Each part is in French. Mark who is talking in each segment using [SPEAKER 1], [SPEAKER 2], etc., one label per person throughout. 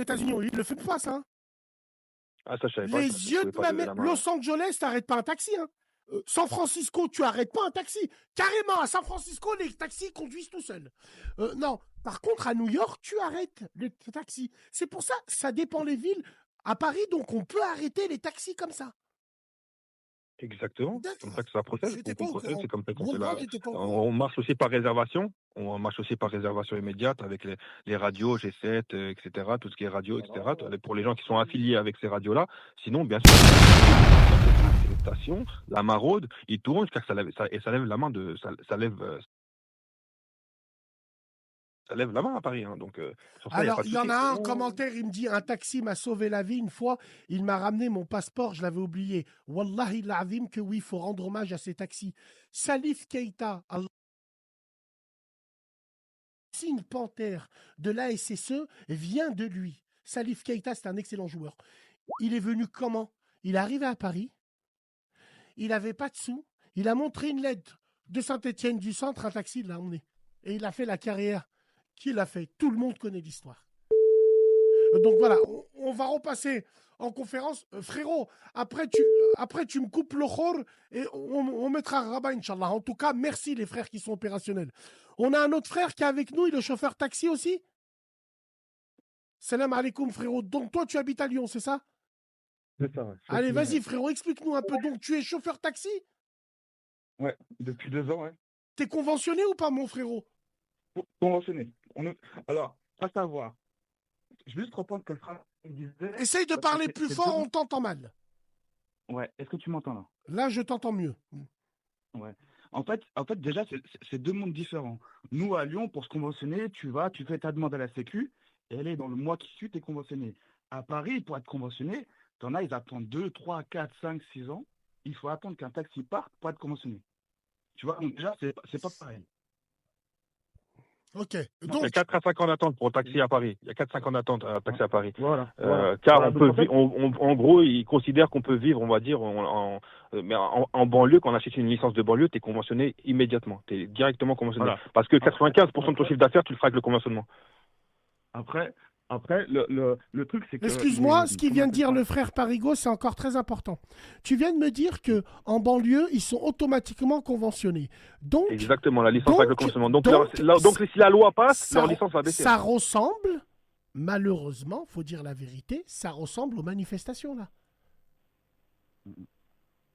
[SPEAKER 1] États-Unis, ils le font pas, ça. Hein.
[SPEAKER 2] Ah, ça, je savais pas.
[SPEAKER 1] Les yeux de ma mère. Los Angeles, t'arrêtes pas un taxi. Hein. San Francisco, tu arrêtes pas un taxi. Carrément, à San Francisco, les taxis conduisent tout seuls. Non, par contre, à New York, tu arrêtes les taxis. C'est pour ça, ça dépend les villes. À Paris, donc, on peut arrêter les taxis comme ça.
[SPEAKER 2] Exactement. C'est comme ça que ça procède.
[SPEAKER 1] J'étais pas au courant.
[SPEAKER 2] C'est comme ça qu'on
[SPEAKER 1] Bon,
[SPEAKER 2] fait là.
[SPEAKER 1] j'étais pas au courant.
[SPEAKER 2] On marche aussi par réservation. On marche aussi par réservation immédiate avec les radios G7, etc. Tout ce qui est radio, etc. Pour les gens qui sont affiliés avec ces radios-là. Sinon, bien sûr, les stations, la maraude, ils tournent jusqu'à ce que ça lève la main de. Ça lève la main à Paris. Hein. Donc, sur ça,
[SPEAKER 1] Alors,
[SPEAKER 2] il
[SPEAKER 1] y en a un commentaire, il me dit un taxi m'a sauvé la vie une fois. Il m'a ramené mon passeport, je l'avais oublié. Wallahi l'azim que oui, il faut rendre hommage à ces taxis. Salif Keita, signe panthère de la SSE vient de lui. Salif Keita, c'est un excellent joueur. Il est venu comment? Il est arrivé à Paris. Il n'avait pas de sous. Il a montré une lettre de Saint-Étienne du centre, un taxi l'a emmené. Et il a fait la carrière qu'il a fait. Tout le monde connaît l'histoire. Donc voilà, on va repasser en conférence. Frérot, après tu me coupes le khor et on mettra Rabat, Inch'Allah. En tout cas, merci les frères qui sont opérationnels. On a un autre frère qui est avec nous, il est chauffeur taxi aussi. Salam alaikum frérot. Donc toi tu habites à Lyon, c'est ça?
[SPEAKER 3] C'est ça, ouais.
[SPEAKER 1] Allez, vas-y frérot, explique-nous un peu. Donc tu es chauffeur taxi?
[SPEAKER 3] Ouais, depuis 2 ans, ouais.
[SPEAKER 1] T'es conventionné ou pas mon frérot?
[SPEAKER 3] Conventionné. Alors, à savoir, je vais juste reprendre que le frère disait.
[SPEAKER 1] Essaye de parler plus fort, on t'entend mal.
[SPEAKER 3] Ouais, est-ce que tu m'entends là?
[SPEAKER 1] Là, je t'entends mieux.
[SPEAKER 3] Ouais. En fait, déjà, c'est deux mondes différents. Nous, à Lyon, pour se conventionner, tu fais ta demande à la Sécu, et elle est dans le mois qui suit, tu es conventionné. À Paris, pour être conventionné, t'en as, ils attendent 2, 3, 4, 5, 6 ans. Il faut attendre qu'un taxi parte pour être conventionné. Tu vois, donc déjà, c'est pas pareil.
[SPEAKER 1] Ok.
[SPEAKER 2] Donc, il y a 4 à 5 ans d'attente pour un taxi à Paris. Il y a 4-5 ans d'attente à un taxi à Paris.
[SPEAKER 3] Voilà.
[SPEAKER 2] Car
[SPEAKER 3] voilà,
[SPEAKER 2] en gros, ils considèrent qu'on peut vivre, on va dire, mais en banlieue, quand on achète une licence de banlieue, tu es conventionné immédiatement. Tu es directement conventionné. Voilà. Parce que 95% de ton chiffre d'affaires, tu le feras avec le conventionnement.
[SPEAKER 3] Après le truc, c'est que...
[SPEAKER 1] Excuse-moi, ce qui vient de dire le frère Parigo, c'est encore très important. Tu viens de me dire que en banlieue, ils sont automatiquement conventionnés. Donc,
[SPEAKER 2] exactement, la licence avec le conventionnement. Donc si la loi passe, leur licence va baisser.
[SPEAKER 1] Ça ressemble, malheureusement, faut dire la vérité, ça ressemble aux manifestations là.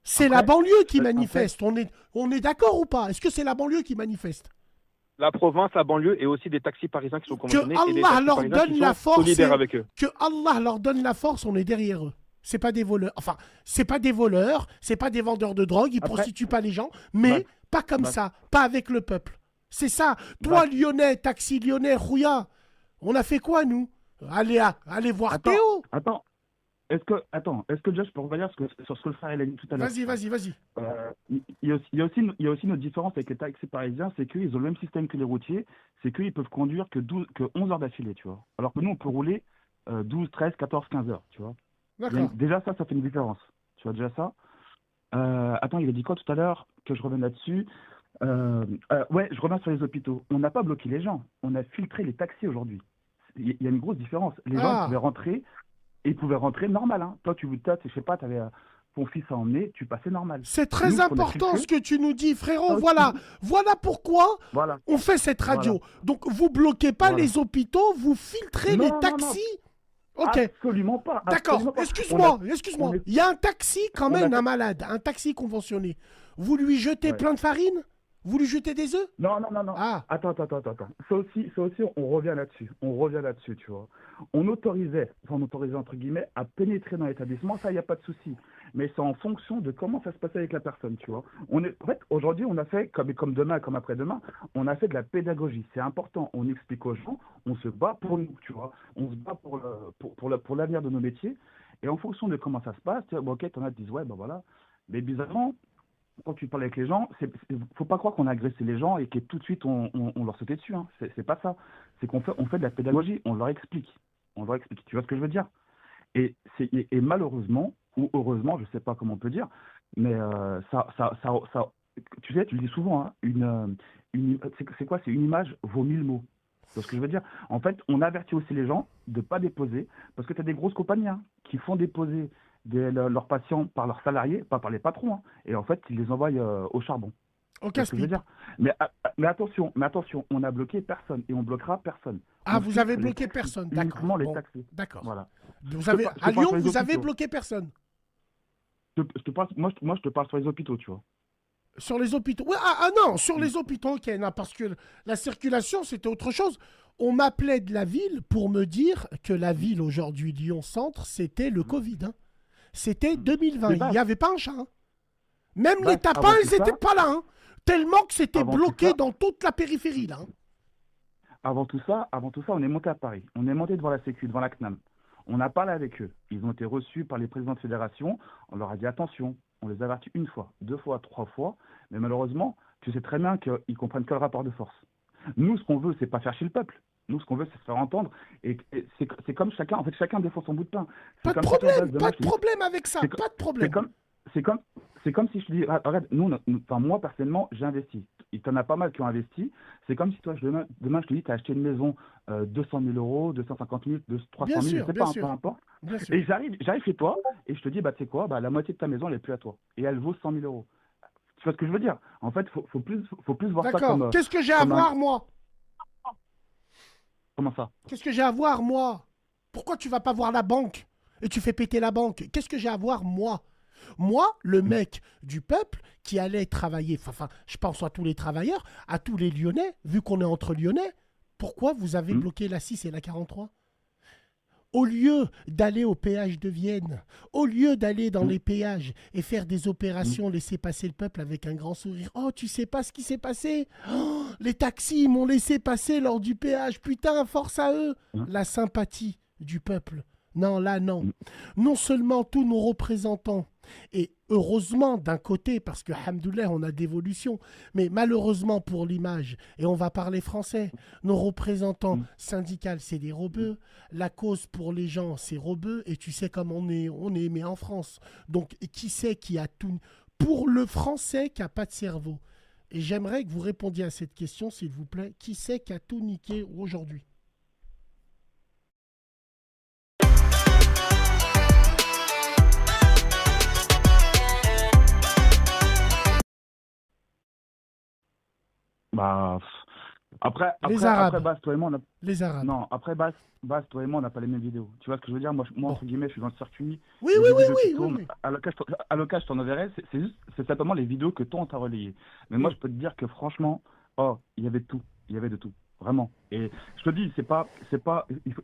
[SPEAKER 1] C'est la banlieue qui manifeste. On est d'accord ou pas? Est-ce que c'est la banlieue qui manifeste?
[SPEAKER 2] La province, la banlieue et aussi des taxis parisiens qui sont conventionnés.
[SPEAKER 1] Que Allah leur donne la force.
[SPEAKER 2] Solidaires avec eux.
[SPEAKER 1] Que Allah leur donne la force, on est derrière eux. C'est pas des voleurs. Enfin, c'est pas des voleurs, c'est pas des vendeurs de drogue, ils prostituent pas les gens, mais pas comme ça, pas avec le peuple. C'est ça. Toi, Lyonnais, taxi lyonnais, Rouya, on a fait quoi, nous? Allez voir Théo.
[SPEAKER 3] Est-ce que déjà je peux revenir sur ce que le frère a dit tout à l'heure?
[SPEAKER 1] Vas-y.
[SPEAKER 3] Il y a aussi une différence avec les taxis parisiens, c'est qu'ils ont le même système que les routiers, c'est qu'ils peuvent conduire que 11 heures d'affilée, tu vois. Alors que nous, on peut rouler 12, 13, 14, 15 heures, tu vois. Déjà, ça fait une différence. Tu vois déjà ça? Il a dit quoi tout à l'heure? Que je revienne là-dessus. Ouais, je reviens sur les hôpitaux. On n'a pas bloqué les gens, on a filtré les taxis aujourd'hui. Il y a une grosse différence. Les gens pouvaient rentrer. Et ils pouvaient rentrer normal. Hein. Toi, je sais pas, tu avais ton fils à emmener, tu passais normal.
[SPEAKER 1] C'est très important ce que tu nous dis, frérot. Voilà pourquoi on fait cette radio. Voilà. Donc, vous bloquez pas les hôpitaux, vous filtrez les taxis.
[SPEAKER 3] Non.
[SPEAKER 1] Ok.
[SPEAKER 3] Absolument pas.
[SPEAKER 1] D'accord. Excuse-moi. Il y a un taxi quand même, un malade, un taxi conventionné. Vous lui jetez plein de farine? Vous lui jetez des œufs?
[SPEAKER 3] Non. Attends. Ça aussi, on revient là-dessus, tu vois. On autorisait entre guillemets à pénétrer dans l'établissement, ça, il n'y a pas de souci. Mais c'est en fonction de comment ça se passait avec la personne, tu vois. En fait, aujourd'hui, on a fait, comme demain, comme après-demain, on a fait de la pédagogie. C'est important. On explique aux gens, on se bat pour nous, tu vois. On se bat pour l'avenir de nos métiers. Et en fonction de comment ça se passe, tu vois, ok, t'en as qui disent, ouais, ben voilà. Mais bizarrement, quand tu parles avec les gens, faut pas croire qu'on a agressé les gens et que tout de suite on leur sautait dessus. Hein. C'est pas ça. C'est qu'on fait de la pédagogie. On leur explique. Tu vois ce que je veux dire? Et malheureusement ou heureusement, je sais pas comment on peut dire, mais ça, tu sais, tu le dis souvent. Hein, c'est quoi? C'est une image vaut 1000 mots. C'est ce que je veux dire. En fait, on avertit aussi les gens de ne pas déposer, parce que tu as des grosses compagnies qui font déposer leurs patients par leurs salariés, pas par les patrons, et en fait, ils les envoient au charbon.
[SPEAKER 1] Au
[SPEAKER 3] C'est ce que je veux
[SPEAKER 1] casse-pipe.
[SPEAKER 3] dire. Mais attention, on n'a bloqué personne et on bloquera personne.
[SPEAKER 1] Ah,
[SPEAKER 3] On
[SPEAKER 1] vous
[SPEAKER 3] filtre
[SPEAKER 1] avez
[SPEAKER 3] les
[SPEAKER 1] bloqué
[SPEAKER 3] taxis,
[SPEAKER 1] personne, d'accord.
[SPEAKER 3] uniquement les
[SPEAKER 1] Bon,
[SPEAKER 3] taxis.
[SPEAKER 1] d'accord.
[SPEAKER 3] Voilà.
[SPEAKER 1] Vous avez,
[SPEAKER 3] Je te
[SPEAKER 1] à
[SPEAKER 3] parle
[SPEAKER 1] Lyon,
[SPEAKER 3] sur les
[SPEAKER 1] vous avez
[SPEAKER 3] hôpitaux.
[SPEAKER 1] bloqué personne.
[SPEAKER 3] Je te parle, moi, je te parle sur les hôpitaux, tu vois.
[SPEAKER 1] Sur les hôpitaux. Ouais, non, sur les hôpitaux, ok, non, parce que la circulation, c'était autre chose. On m'appelait de la ville pour me dire que la ville aujourd'hui, Lyon-Centre, c'était le Covid. C'était 2020.
[SPEAKER 3] Mais
[SPEAKER 1] Il
[SPEAKER 3] Bas,
[SPEAKER 1] n'y avait pas un chat. Même les
[SPEAKER 3] Bas,
[SPEAKER 1] tapins,
[SPEAKER 3] avant
[SPEAKER 1] ils
[SPEAKER 3] tout
[SPEAKER 1] n'étaient
[SPEAKER 3] ça,
[SPEAKER 1] pas là. Tellement que c'était
[SPEAKER 3] avant tout
[SPEAKER 1] bloqué
[SPEAKER 3] ça,
[SPEAKER 1] dans toute la périphérie, là.
[SPEAKER 3] avant tout ça, on est monté à Paris. On est monté devant la Sécu, devant la CNAM. On a parlé avec eux. Ils ont été reçus par les présidents de fédération. On leur a dit attention. On les a avertis une fois, deux fois, trois fois. Mais malheureusement, tu sais très bien qu'ils comprennent que le rapport de force. Nous, ce qu'on veut, c'est pas faire chier le peuple. Nous, ce qu'on veut, c'est se faire entendre. Et c'est comme chacun. En fait, chacun défend son bout de pain.
[SPEAKER 1] Pas
[SPEAKER 3] C'est
[SPEAKER 1] de
[SPEAKER 3] comme si toi, Baz,
[SPEAKER 1] problème,
[SPEAKER 3] demain,
[SPEAKER 1] pas
[SPEAKER 3] je
[SPEAKER 1] de
[SPEAKER 3] te dis,
[SPEAKER 1] problème avec ça,
[SPEAKER 3] c'est
[SPEAKER 1] pas de
[SPEAKER 3] c'est
[SPEAKER 1] problème.
[SPEAKER 3] comme, c'est comme, c'est comme si je te dis, regarde, enfin, moi, personnellement, j'ai investi. Il t'en a pas mal qui ont investi. C'est comme si toi, demain je te dis, tu as acheté une maison 200 000 euros, 250 000, 300 000, je sais
[SPEAKER 1] Bien
[SPEAKER 3] pas, peu
[SPEAKER 1] sûr,
[SPEAKER 3] importe.
[SPEAKER 1] bien sûr.
[SPEAKER 3] Et j'arrive chez toi et je te dis, bah, tu sais quoi, bah, la moitié de ta maison, elle est plus à toi. Et elle vaut 100 000 euros. Tu vois ce que je veux dire? En fait, faut plus voir ça
[SPEAKER 1] D'accord. Qu'est-ce que j'ai à
[SPEAKER 3] comme un.
[SPEAKER 1] voir, moi?
[SPEAKER 3] Comment ça?
[SPEAKER 1] Qu'est-ce que j'ai à voir, moi? Pourquoi tu vas pas voir la banque et tu fais péter la banque? Qu'est-ce que j'ai à voir, moi? Moi, le mec du peuple qui allait travailler, enfin, je pense à tous les travailleurs, à tous les Lyonnais, vu qu'on est entre Lyonnais, pourquoi vous avez
[SPEAKER 3] Hmm.
[SPEAKER 1] bloqué la 6 et la 43? Au lieu d'aller au péage de Vienne, au lieu d'aller dans
[SPEAKER 3] Hmm.
[SPEAKER 1] les péages et faire des
[SPEAKER 3] Hmm.
[SPEAKER 1] opérations, laisser passer le peuple avec un grand sourire. Oh, tu sais pas ce qui s'est passé? Oh, les taxis m'ont laissé passer lors du péage. Putain, force à eux.
[SPEAKER 3] Hmm.
[SPEAKER 1] La sympathie du peuple. Non, là, non.
[SPEAKER 3] Hmm.
[SPEAKER 1] Non seulement tous nos représentants, et heureusement d'un côté, parce que, hamdoulilah, on a d'évolution, mais malheureusement pour l'image, et on va parler français, nos représentants
[SPEAKER 3] Hmm.
[SPEAKER 1] syndicaux, c'est des rebeux, la cause pour les gens, c'est rebeux, et tu sais comme on est aimé en France. Donc, qui c'est qui a tout... Pour le français qui n'a pas de cerveau. Et j'aimerais que vous répondiez à cette question, s'il vous plaît. Qui c'est qui a tout niqué aujourd'hui?
[SPEAKER 3] Bah, après,
[SPEAKER 1] Les
[SPEAKER 3] après,
[SPEAKER 1] Arabes.
[SPEAKER 3] Baz, toi et moi,
[SPEAKER 1] Les Arabes.
[SPEAKER 3] non, après, Baz, toi et moi, on n'a pas les mêmes vidéos. Tu vois ce que je veux dire? Moi,
[SPEAKER 1] Bon.
[SPEAKER 3] entre guillemets, je suis dans le circuit.
[SPEAKER 1] Oui,
[SPEAKER 3] Il y a
[SPEAKER 1] oui,
[SPEAKER 3] des
[SPEAKER 1] oui,
[SPEAKER 3] vidéos qui
[SPEAKER 1] oui, oui,
[SPEAKER 3] tournent.
[SPEAKER 1] oui.
[SPEAKER 3] À l'occasion, je t'en enverrai. C'est simplement les vidéos que toi, on t'a relayées. Mais moi,
[SPEAKER 1] Mm.
[SPEAKER 3] je peux te dire que franchement, oh, il y avait de tout. Il y avait de tout. Vraiment. Et je te dis,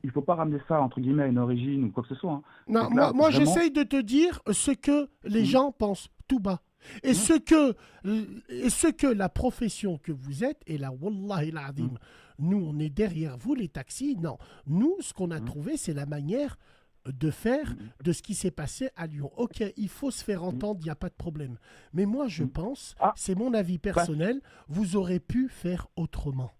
[SPEAKER 3] il faut pas ramener ça, entre guillemets, à une origine ou quoi que ce soit.
[SPEAKER 1] Non,
[SPEAKER 3] C'est que là,
[SPEAKER 1] moi
[SPEAKER 3] vraiment.
[SPEAKER 1] j'essaye de te dire ce que les
[SPEAKER 3] Mm.
[SPEAKER 1] gens pensent tout bas. Et
[SPEAKER 3] Mm.
[SPEAKER 1] ce que la profession que vous êtes, et là, wallahi l'azim,
[SPEAKER 3] Mm.
[SPEAKER 1] nous on est derrière vous les taxis, non. Nous, ce qu'on a
[SPEAKER 3] Mm.
[SPEAKER 1] trouvé, c'est la manière de faire
[SPEAKER 3] Mm.
[SPEAKER 1] de ce qui s'est passé à Lyon. Ok, il faut se faire entendre, il n'y a pas de problème. Mais moi je
[SPEAKER 3] Mm.
[SPEAKER 1] pense,
[SPEAKER 3] Ah,
[SPEAKER 1] c'est mon avis
[SPEAKER 3] Bas,
[SPEAKER 1] personnel, vous aurez pu faire autrement.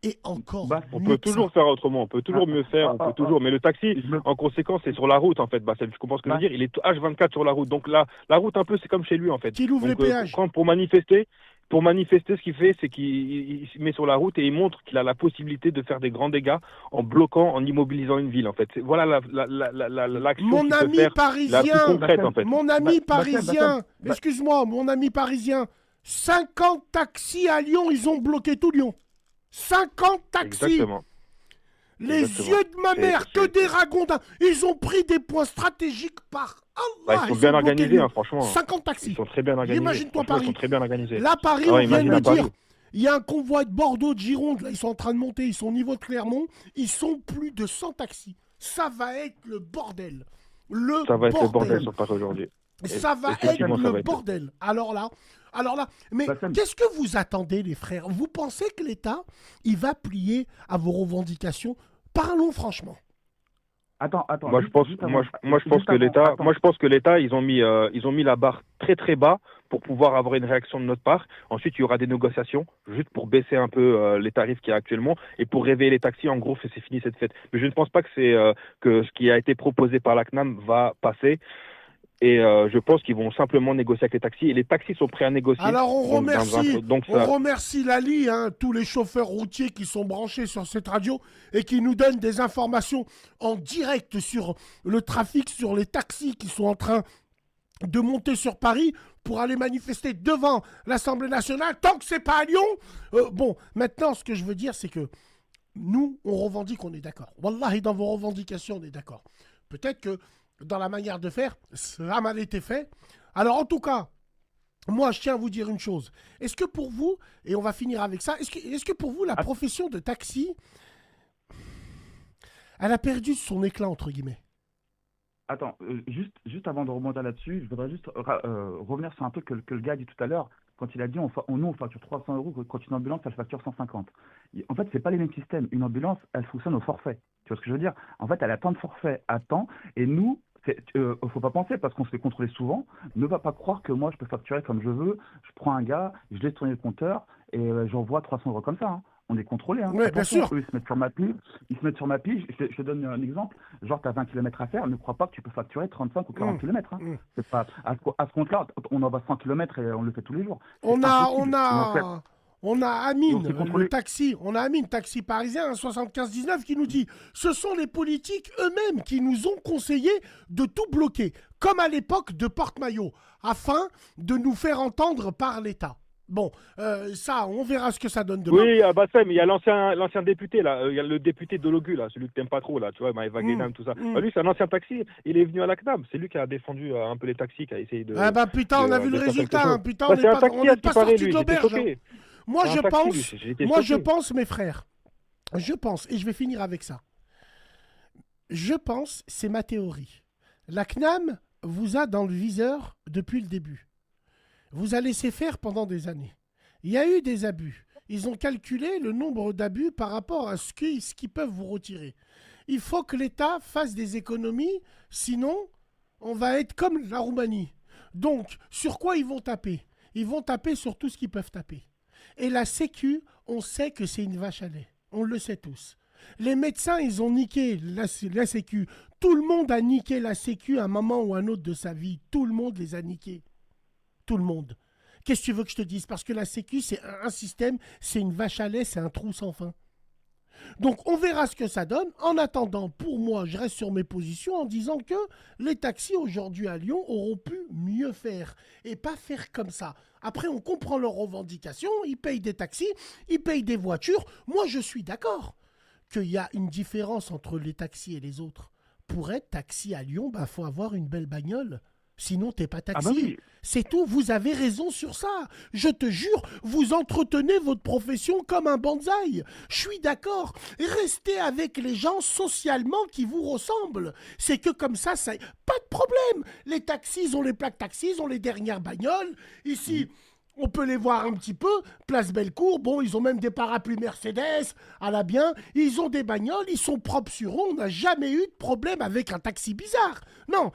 [SPEAKER 1] Et encore
[SPEAKER 3] Bas,
[SPEAKER 2] On
[SPEAKER 1] mieux
[SPEAKER 2] peut
[SPEAKER 1] que ça.
[SPEAKER 2] toujours faire autrement, on peut toujours mieux faire, on peut toujours. Mais le taxi,
[SPEAKER 3] je me.
[SPEAKER 2] en conséquence, c'est sur la route en fait. Bah, tu comprends ce que je veux
[SPEAKER 3] Bas,
[SPEAKER 2] dire? Il est H24 sur la route. Donc là, la route un peu, c'est comme chez lui en fait.
[SPEAKER 1] Qu'il ouvre les
[SPEAKER 2] Donc
[SPEAKER 1] péages.
[SPEAKER 2] quand pour manifester, ce qu'il fait, c'est qu'il se met sur la route et il montre qu'il a la possibilité de faire des grands dégâts en bloquant, en immobilisant une ville en fait. Voilà l'action
[SPEAKER 1] Mon
[SPEAKER 2] qu'il peut
[SPEAKER 1] ami
[SPEAKER 2] faire la plus
[SPEAKER 1] parisien,
[SPEAKER 2] concrète en fait.
[SPEAKER 1] mon ami
[SPEAKER 3] Bassem,
[SPEAKER 1] parisien,
[SPEAKER 3] Bassem,
[SPEAKER 1] excuse-moi, mon ami parisien, 50 taxis à Lyon, ils ont bloqué tout Lyon. 50 taxis.
[SPEAKER 2] Exactement.
[SPEAKER 1] Les
[SPEAKER 2] Exactement.
[SPEAKER 1] yeux de ma mère, que
[SPEAKER 2] C'est-
[SPEAKER 1] des ragondins. Ils ont pris des points stratégiques par
[SPEAKER 2] Bah,
[SPEAKER 1] Allah.
[SPEAKER 2] ils sont
[SPEAKER 1] Ils
[SPEAKER 2] bien
[SPEAKER 1] ont bloqué
[SPEAKER 2] organisés,
[SPEAKER 1] Lyon.
[SPEAKER 2] hein, franchement.
[SPEAKER 1] 50
[SPEAKER 2] Ils
[SPEAKER 1] taxis.
[SPEAKER 2] sont très bien organisés.
[SPEAKER 1] Imagine-toi
[SPEAKER 2] Franchement, ils
[SPEAKER 1] Paris.
[SPEAKER 2] sont très bien organisés.
[SPEAKER 1] Là, Paris,
[SPEAKER 2] Ah
[SPEAKER 1] on
[SPEAKER 2] ouais,
[SPEAKER 1] vient de
[SPEAKER 2] imagine
[SPEAKER 1] me
[SPEAKER 2] à Paris.
[SPEAKER 1] dire, il y a un convoi de Bordeaux, de Gironde, là, ils sont en train de monter, ils sont au niveau de Clermont, ils sont plus de 100 taxis. Ça va être le bordel. Le
[SPEAKER 2] Ça va être le bordel
[SPEAKER 1] bordel.
[SPEAKER 2] sur Paris aujourd'hui.
[SPEAKER 1] Ça va être
[SPEAKER 2] Effectivement, ça
[SPEAKER 1] le
[SPEAKER 2] va être-
[SPEAKER 1] bordel. Alors là, mais
[SPEAKER 3] Bassem.
[SPEAKER 1] qu'est-ce que vous attendez, les frères? Vous pensez que l'État, il va plier à vos revendications? Parlons franchement.
[SPEAKER 3] Attends.
[SPEAKER 2] Moi, je pense que l'État, ils ont mis la barre très très bas pour pouvoir avoir une réaction de notre part. Ensuite, il y aura des négociations, juste pour baisser un peu les tarifs qu'il y a actuellement et pour réveiller les taxis. En gros, c'est fini cette fête. Mais je ne pense pas que que ce qui a été proposé par la CNAM va passer. Et je pense qu'ils vont simplement négocier avec les taxis. Et les taxis sont prêts à négocier.
[SPEAKER 1] Alors on remercie,
[SPEAKER 2] donc ça...
[SPEAKER 1] on remercie Lali, tous les chauffeurs routiers qui sont branchés sur cette radio et qui nous donnent des informations en direct sur le trafic, sur les taxis qui sont en train de monter sur Paris pour aller manifester devant l'Assemblée nationale, tant que c'est pas à Lyon. Bon, maintenant, ce que je veux dire, c'est que nous, on revendique, on est d'accord. Wallahi, dans vos revendications, on est d'accord. Peut-être que dans la manière de faire, ça a mal été fait. Alors, en tout cas, moi, je tiens à vous dire une chose. Est-ce que pour vous, et on va finir avec ça, est-ce que pour vous, la profession de taxi, elle a perdu son éclat, entre guillemets?
[SPEAKER 3] Attends, juste avant de remonter là-dessus, je voudrais juste revenir sur un truc que le gars a dit tout à l'heure. Quand il a dit nous, on facture 300 euros, quand une ambulance, elle facture 150. En fait, c'est pas les mêmes systèmes. Une ambulance, elle fonctionne au forfait. Tu vois ce que je veux dire? En fait, elle a tant de forfaits à temps. Et nous, faut pas penser, parce qu'on se fait contrôler souvent. Ne va pas croire que moi, je peux facturer comme je veux. Je prends un gars, je laisse tourner le compteur et j'envoie 300 euros comme ça. Hein. On est contrôlé. Hein.
[SPEAKER 1] Oui, bien sûr.
[SPEAKER 3] Eux, ils se mettent sur ma pile. Je te donne un exemple. Genre, tu as 20 km à faire. Ne crois pas que tu peux facturer 35 ou 40 km. Hein. C'est pas, à ce compte-là, on en va 100 km et on le fait tous les jours.
[SPEAKER 1] On a Amine, le taxi. On a Amine, taxi parisien, 7519, qui nous dit « Ce sont les politiques eux-mêmes qui nous ont conseillé de tout bloquer, comme à l'époque de Porte-Maillot, afin de nous faire entendre par l'État. » Bon, ça, on verra ce que ça donne demain.
[SPEAKER 2] Oui, Bassem, il y a l'ancien député, là. Il y a le député de Logu, là, celui que t'aimes pas trop, là, tu vois, Maëva Guénam, tout ça. Lui, c'est un ancien taxi. Il est venu à la CNAM. C'est lui qui a défendu un peu les taxis, qui a essayé de...
[SPEAKER 1] Ah bah putain, on a vu le résultat. Putain,
[SPEAKER 2] on n'est pas sorti de
[SPEAKER 1] l'auberge. Moi, je pense, mes frères, et je vais finir avec ça. Je pense, c'est ma théorie. La CNAM vous a dans le viseur depuis le début. Vous a laissé faire pendant des années. Il y a eu des abus. Ils ont calculé le nombre d'abus par rapport à ce qu'ils peuvent vous retirer. Il faut que l'État fasse des économies, sinon on va être comme la Roumanie. Donc, sur quoi ils vont taper? Ils vont taper sur tout ce qu'ils peuvent taper. Et la Sécu, on sait que c'est une vache à lait. On le sait tous. Les médecins, ils ont niqué la Sécu. Tout le monde a niqué la Sécu à un moment ou à un autre de sa vie. Tout le monde les a niqués. Tout le monde. Qu'est-ce que tu veux que je te dise? Parce que la Sécu, c'est un système, c'est une vache à lait, c'est un trou sans fin. Donc, on verra ce que ça donne. En attendant, pour moi, je reste sur mes positions en disant que les taxis aujourd'hui à Lyon auront pu mieux faire et pas faire comme ça. Après, on comprend leurs revendications, ils payent des taxis, ils payent des voitures. Moi, je suis d'accord qu'il y a une différence entre les taxis et les autres. Pour être taxi à Lyon, il faut avoir une belle bagnole. Sinon, t'es pas taxi. Ah bah oui. C'est tout, vous avez raison sur ça. Je te jure, vous entretenez votre profession comme un bonsaï. Je suis d'accord. Restez avec les gens socialement qui vous ressemblent. C'est que comme ça, pas de problème. Les taxis, ils ont les plaques taxis, ils ont les dernières bagnoles. Ici... On peut les voir un petit peu, Place Bellecour, bon, ils ont même des parapluies Mercedes, à la bien, ils ont des bagnoles, ils sont propres sur eux, on n'a jamais eu de problème avec un taxi bizarre. Non,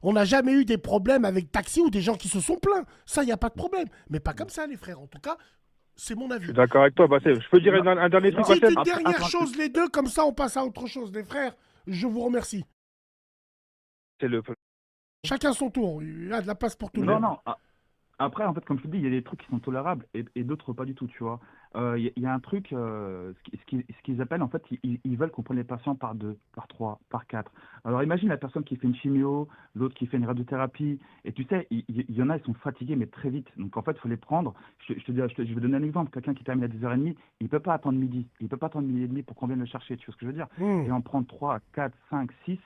[SPEAKER 1] on n'a jamais eu des problèmes avec taxi ou des gens qui se sont plaints. Ça, il n'y a pas de problème. Mais pas comme ça, les frères, en tout cas, c'est mon avis.
[SPEAKER 2] Je suis d'accord avec toi, Bassem. Je peux dire un dernier truc,
[SPEAKER 1] Dites une dernière chose, les deux, comme ça, on passe à autre chose, les frères. Je vous remercie. Chacun son tour, il y a de la place pour tout le monde.
[SPEAKER 3] Non. Après, en fait, comme je te dis, il y a des trucs qui sont tolérables et d'autres pas du tout, tu vois. Il y a un truc, ce qu'ils appellent, en fait, ils veulent qu'on prenne les patients par 2, par 3, par 4. Alors imagine la personne qui fait une chimio, l'autre qui fait une radiothérapie, et tu sais, il y en a, ils sont fatigués, mais très vite. Donc en fait, il faut les prendre. Je vais donner un exemple. Quelqu'un qui termine à 10h30, il ne peut pas attendre midi. Il ne peut pas attendre midi et demi pour qu'on vienne le chercher, tu vois ce que je veux dire? Et en prendre 3, 4, 5, 6,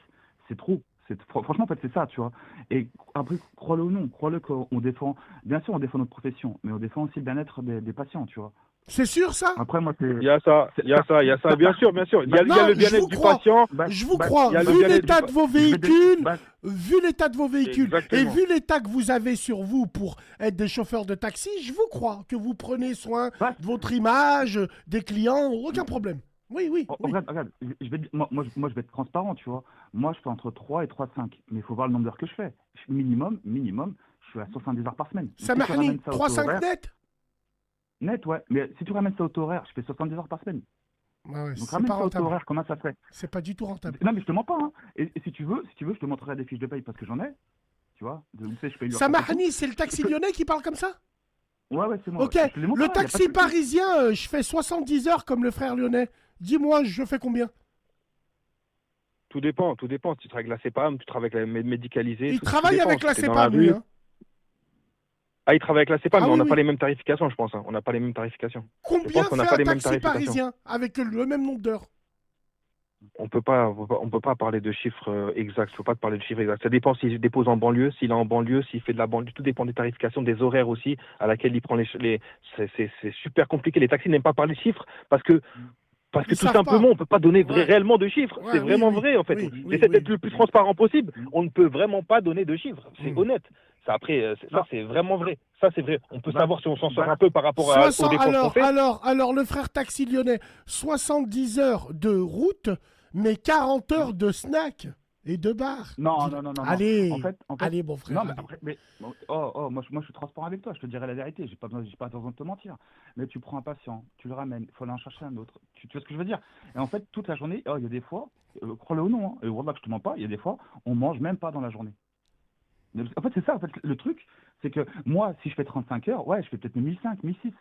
[SPEAKER 3] c'est trop. Franchement, en fait, c'est ça, tu vois. Et après, crois-le ou non, crois-le qu'on défend, bien sûr, on défend notre profession, mais on défend aussi le bien-être des patients, tu vois.
[SPEAKER 1] C'est sûr, ça?
[SPEAKER 3] Après, moi,
[SPEAKER 2] il y a ça, bien sûr. Il y a le bien-être du patient.
[SPEAKER 1] Je vous crois, vu l'état de vos véhicules, et vu l'état que vous avez sur vous pour être des chauffeurs de taxi, je vous crois que vous prenez soin de votre image, des clients, aucun problème. Oui.
[SPEAKER 3] Regarde, moi, je vais être transparent, tu vois. Moi, je fais entre 3 et 3,5. Mais il faut voir le nombre d'heures que je fais. Minimum, je suis à 70 heures par semaine.
[SPEAKER 1] Ça m'a mis 3,5 net?
[SPEAKER 3] Net, ouais. Mais si tu ramènes ça au taux horaire, je fais 70 heures par semaine.
[SPEAKER 1] Ouais,
[SPEAKER 3] donc ramène ça au taux horaire, comment ça fait?
[SPEAKER 1] C'est pas du tout rentable.
[SPEAKER 3] Non, mais je te mens pas. Hein. Et si tu veux, je te montrerai des fiches de paye parce que j'en ai. Tu vois, tu sais, je paye l'heure.
[SPEAKER 1] Samahani, c'est le taxi lyonnais qui parle comme ça?
[SPEAKER 3] Ouais, c'est moi.
[SPEAKER 1] Ok,
[SPEAKER 3] Je te les montre,
[SPEAKER 1] le
[SPEAKER 3] y a pas de
[SPEAKER 1] taxi
[SPEAKER 3] souci.
[SPEAKER 1] parisien, je fais 70 heures comme le frère lyonnais. Dis-moi, je fais combien?
[SPEAKER 2] Tout dépend. Si tu travailles avec la CEPAM, tu travailles avec la médicalisée,
[SPEAKER 1] Il
[SPEAKER 2] tout
[SPEAKER 1] travaille
[SPEAKER 2] dépend.
[SPEAKER 1] avec la
[SPEAKER 2] Si t'es dans la
[SPEAKER 1] CEPAM, lui.
[SPEAKER 2] rue.
[SPEAKER 1] Hein.
[SPEAKER 2] Ah, il travaille avec la CEPAM,
[SPEAKER 1] Ah
[SPEAKER 2] mais on
[SPEAKER 1] oui,
[SPEAKER 2] n'a pas
[SPEAKER 1] oui.
[SPEAKER 2] les mêmes tarifications, je pense. Hein. On n'a pas les mêmes tarifications. Je
[SPEAKER 1] Combien
[SPEAKER 2] pense qu'on n'a
[SPEAKER 1] fait
[SPEAKER 2] pas
[SPEAKER 1] un
[SPEAKER 2] les mêmes
[SPEAKER 1] taxi
[SPEAKER 2] tarifications.
[SPEAKER 1] parisien avec le même nombre d'heures?
[SPEAKER 2] On peut pas parler de chiffres exacts. Je peux pas te parler de chiffres exacts. Ça dépend s'il dépose en banlieue, s'il est en banlieue, s'il fait de la banlieue. Tout dépend des tarifications, des horaires aussi à laquelle il prend les... C'est super compliqué. Les taxis n'aiment pas parler de chiffres parce que
[SPEAKER 1] Ils
[SPEAKER 2] tout
[SPEAKER 1] savent
[SPEAKER 2] simplement,
[SPEAKER 1] pas.
[SPEAKER 2] on peut pas donner
[SPEAKER 1] Ouais.
[SPEAKER 2] réellement de chiffres.
[SPEAKER 1] Ouais,
[SPEAKER 2] C'est
[SPEAKER 1] oui,
[SPEAKER 2] vraiment
[SPEAKER 1] oui.
[SPEAKER 2] vrai, en fait.
[SPEAKER 1] Oui, oui,
[SPEAKER 2] J'essaie
[SPEAKER 1] oui.
[SPEAKER 2] d'être le plus transparent possible. On ne peut vraiment pas donner de chiffres. C'est
[SPEAKER 1] Mm.
[SPEAKER 2] honnête. Ça, après, ça, c'est vraiment vrai. Ça, c'est vrai. On peut
[SPEAKER 3] Bah,
[SPEAKER 2] savoir si on s'en sort
[SPEAKER 3] bah,
[SPEAKER 2] un peu par rapport aux
[SPEAKER 1] 60,
[SPEAKER 2] dépenses qu'on fait.
[SPEAKER 1] alors, le frère taxi lyonnais, 70 heures de route, mais 40 heures de snack et de bar.
[SPEAKER 3] Non,
[SPEAKER 1] Dis-le.
[SPEAKER 3] non.
[SPEAKER 1] Allez,
[SPEAKER 3] En fait,
[SPEAKER 1] allez, mon frère.
[SPEAKER 3] non, mais
[SPEAKER 1] allez.
[SPEAKER 3] après, moi, je suis transparent avec toi. Je te dirai la vérité. J'ai pas besoin de te mentir. Mais tu prends un patient, tu le ramènes, il faut aller en chercher un autre. Tu vois ce que je veux dire? Et en fait, toute la journée, il y a des fois, crois-le ou non, hein, et voilà que je te mens pas, il y a des fois, on mange même pas dans la journée. En fait, c'est ça. En fait, le truc, c'est que moi, si je fais 35 heures, ouais, je fais peut-être 1005, 1006.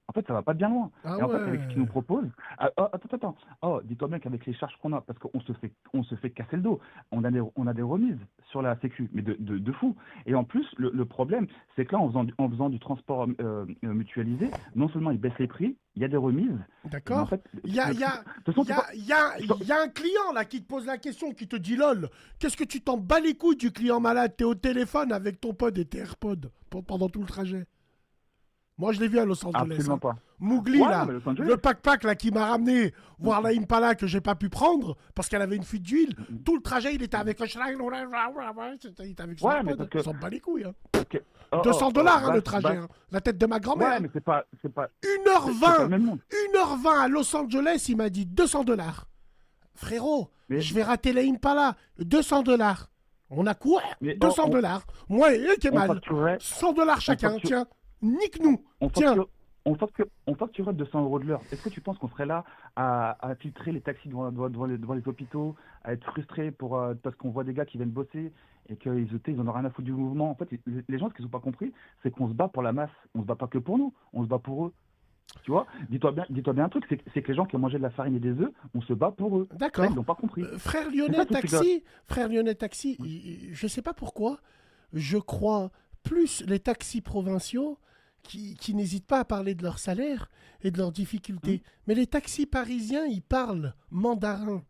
[SPEAKER 3] En fait, ça va pas bien loin.
[SPEAKER 1] Ah
[SPEAKER 3] Et en fait, avec ce qu'ils nous
[SPEAKER 1] ouais.
[SPEAKER 3] proposent, attends. Oh, dis-toi bien qu'avec les charges qu'on a, parce qu'on se fait casser le dos, on a des remises sur la Sécu, mais de fou. Et en plus, le problème, c'est que là, en faisant du transport mutualisé, non seulement ils baissent les prix, il y a des remises. Mais en
[SPEAKER 1] D'accord.
[SPEAKER 3] fait,
[SPEAKER 1] Il y a,
[SPEAKER 3] de toute façon, c'est pas.
[SPEAKER 1] il y a un client là qui te pose la question, qui te dit lol, qu'est-ce que tu t'en bats les couilles du client malade? T'es au téléphone avec ton pod et tes AirPods pendant tout le trajet. Moi, je l'ai vu à Los Angeles.
[SPEAKER 3] Absolument
[SPEAKER 1] Hein.
[SPEAKER 3] pas.
[SPEAKER 1] Mougli,
[SPEAKER 3] Ouais,
[SPEAKER 1] là,
[SPEAKER 3] mais Los Angeles.
[SPEAKER 1] le pack là qui m'a ramené voir la Impala que j'ai pas pu prendre parce qu'elle avait une fuite d'huile. Tout le trajet, il était avec un il était avec son
[SPEAKER 3] Ouais, mais
[SPEAKER 1] AirPod.
[SPEAKER 3] parce que.
[SPEAKER 1] Il s'en bat les couilles. Hein.
[SPEAKER 3] Ok.
[SPEAKER 1] 200 dollars le
[SPEAKER 3] Bas-
[SPEAKER 1] trajet. Hein. La tête de ma grand-mère.
[SPEAKER 3] Ouais,
[SPEAKER 1] Hein.
[SPEAKER 3] mais c'est pas. C'est pas le
[SPEAKER 1] 1h20.
[SPEAKER 3] même monde.
[SPEAKER 1] 1h20 à Los Angeles, il m'a dit 200 dollars. Frérot,
[SPEAKER 3] Mais,
[SPEAKER 1] je vais rater la Impala. 200 dollars. On a quoi?
[SPEAKER 3] mais
[SPEAKER 1] 200 dollars. Moi et
[SPEAKER 3] on
[SPEAKER 1] Kemal.
[SPEAKER 3] facturait.
[SPEAKER 1] 100 dollars chacun.
[SPEAKER 3] facture-
[SPEAKER 1] Tiens, nique-nous.
[SPEAKER 3] On
[SPEAKER 1] Tiens.
[SPEAKER 3] on facturait 200 euros de l'heure. Est-ce que tu penses qu'on serait là à filtrer les taxis devant les hôpitaux, à être frustrés parce qu'on voit des gars qui viennent bosser et qu'ils en ont rien à foutre du mouvement? En fait, les gens, ce qu'ils n'ont pas compris, c'est qu'on se bat pour la masse. On se bat pas que pour nous, on se bat pour eux. Tu vois, dis-toi bien un truc, c'est que les gens qui ont mangé de la farine et des œufs, on se bat pour eux. Ça,
[SPEAKER 1] D'accord.
[SPEAKER 3] ils l'ont pas compris.
[SPEAKER 1] Frère
[SPEAKER 3] C'est
[SPEAKER 1] Lyonnais
[SPEAKER 3] ça, tout, c'est que-
[SPEAKER 1] Taxi, je sais pas pourquoi, je crois plus les taxis provinciaux qui n'hésitent pas à parler de leur salaire et de leurs difficultés. Mais les taxis parisiens, ils parlent mandarin.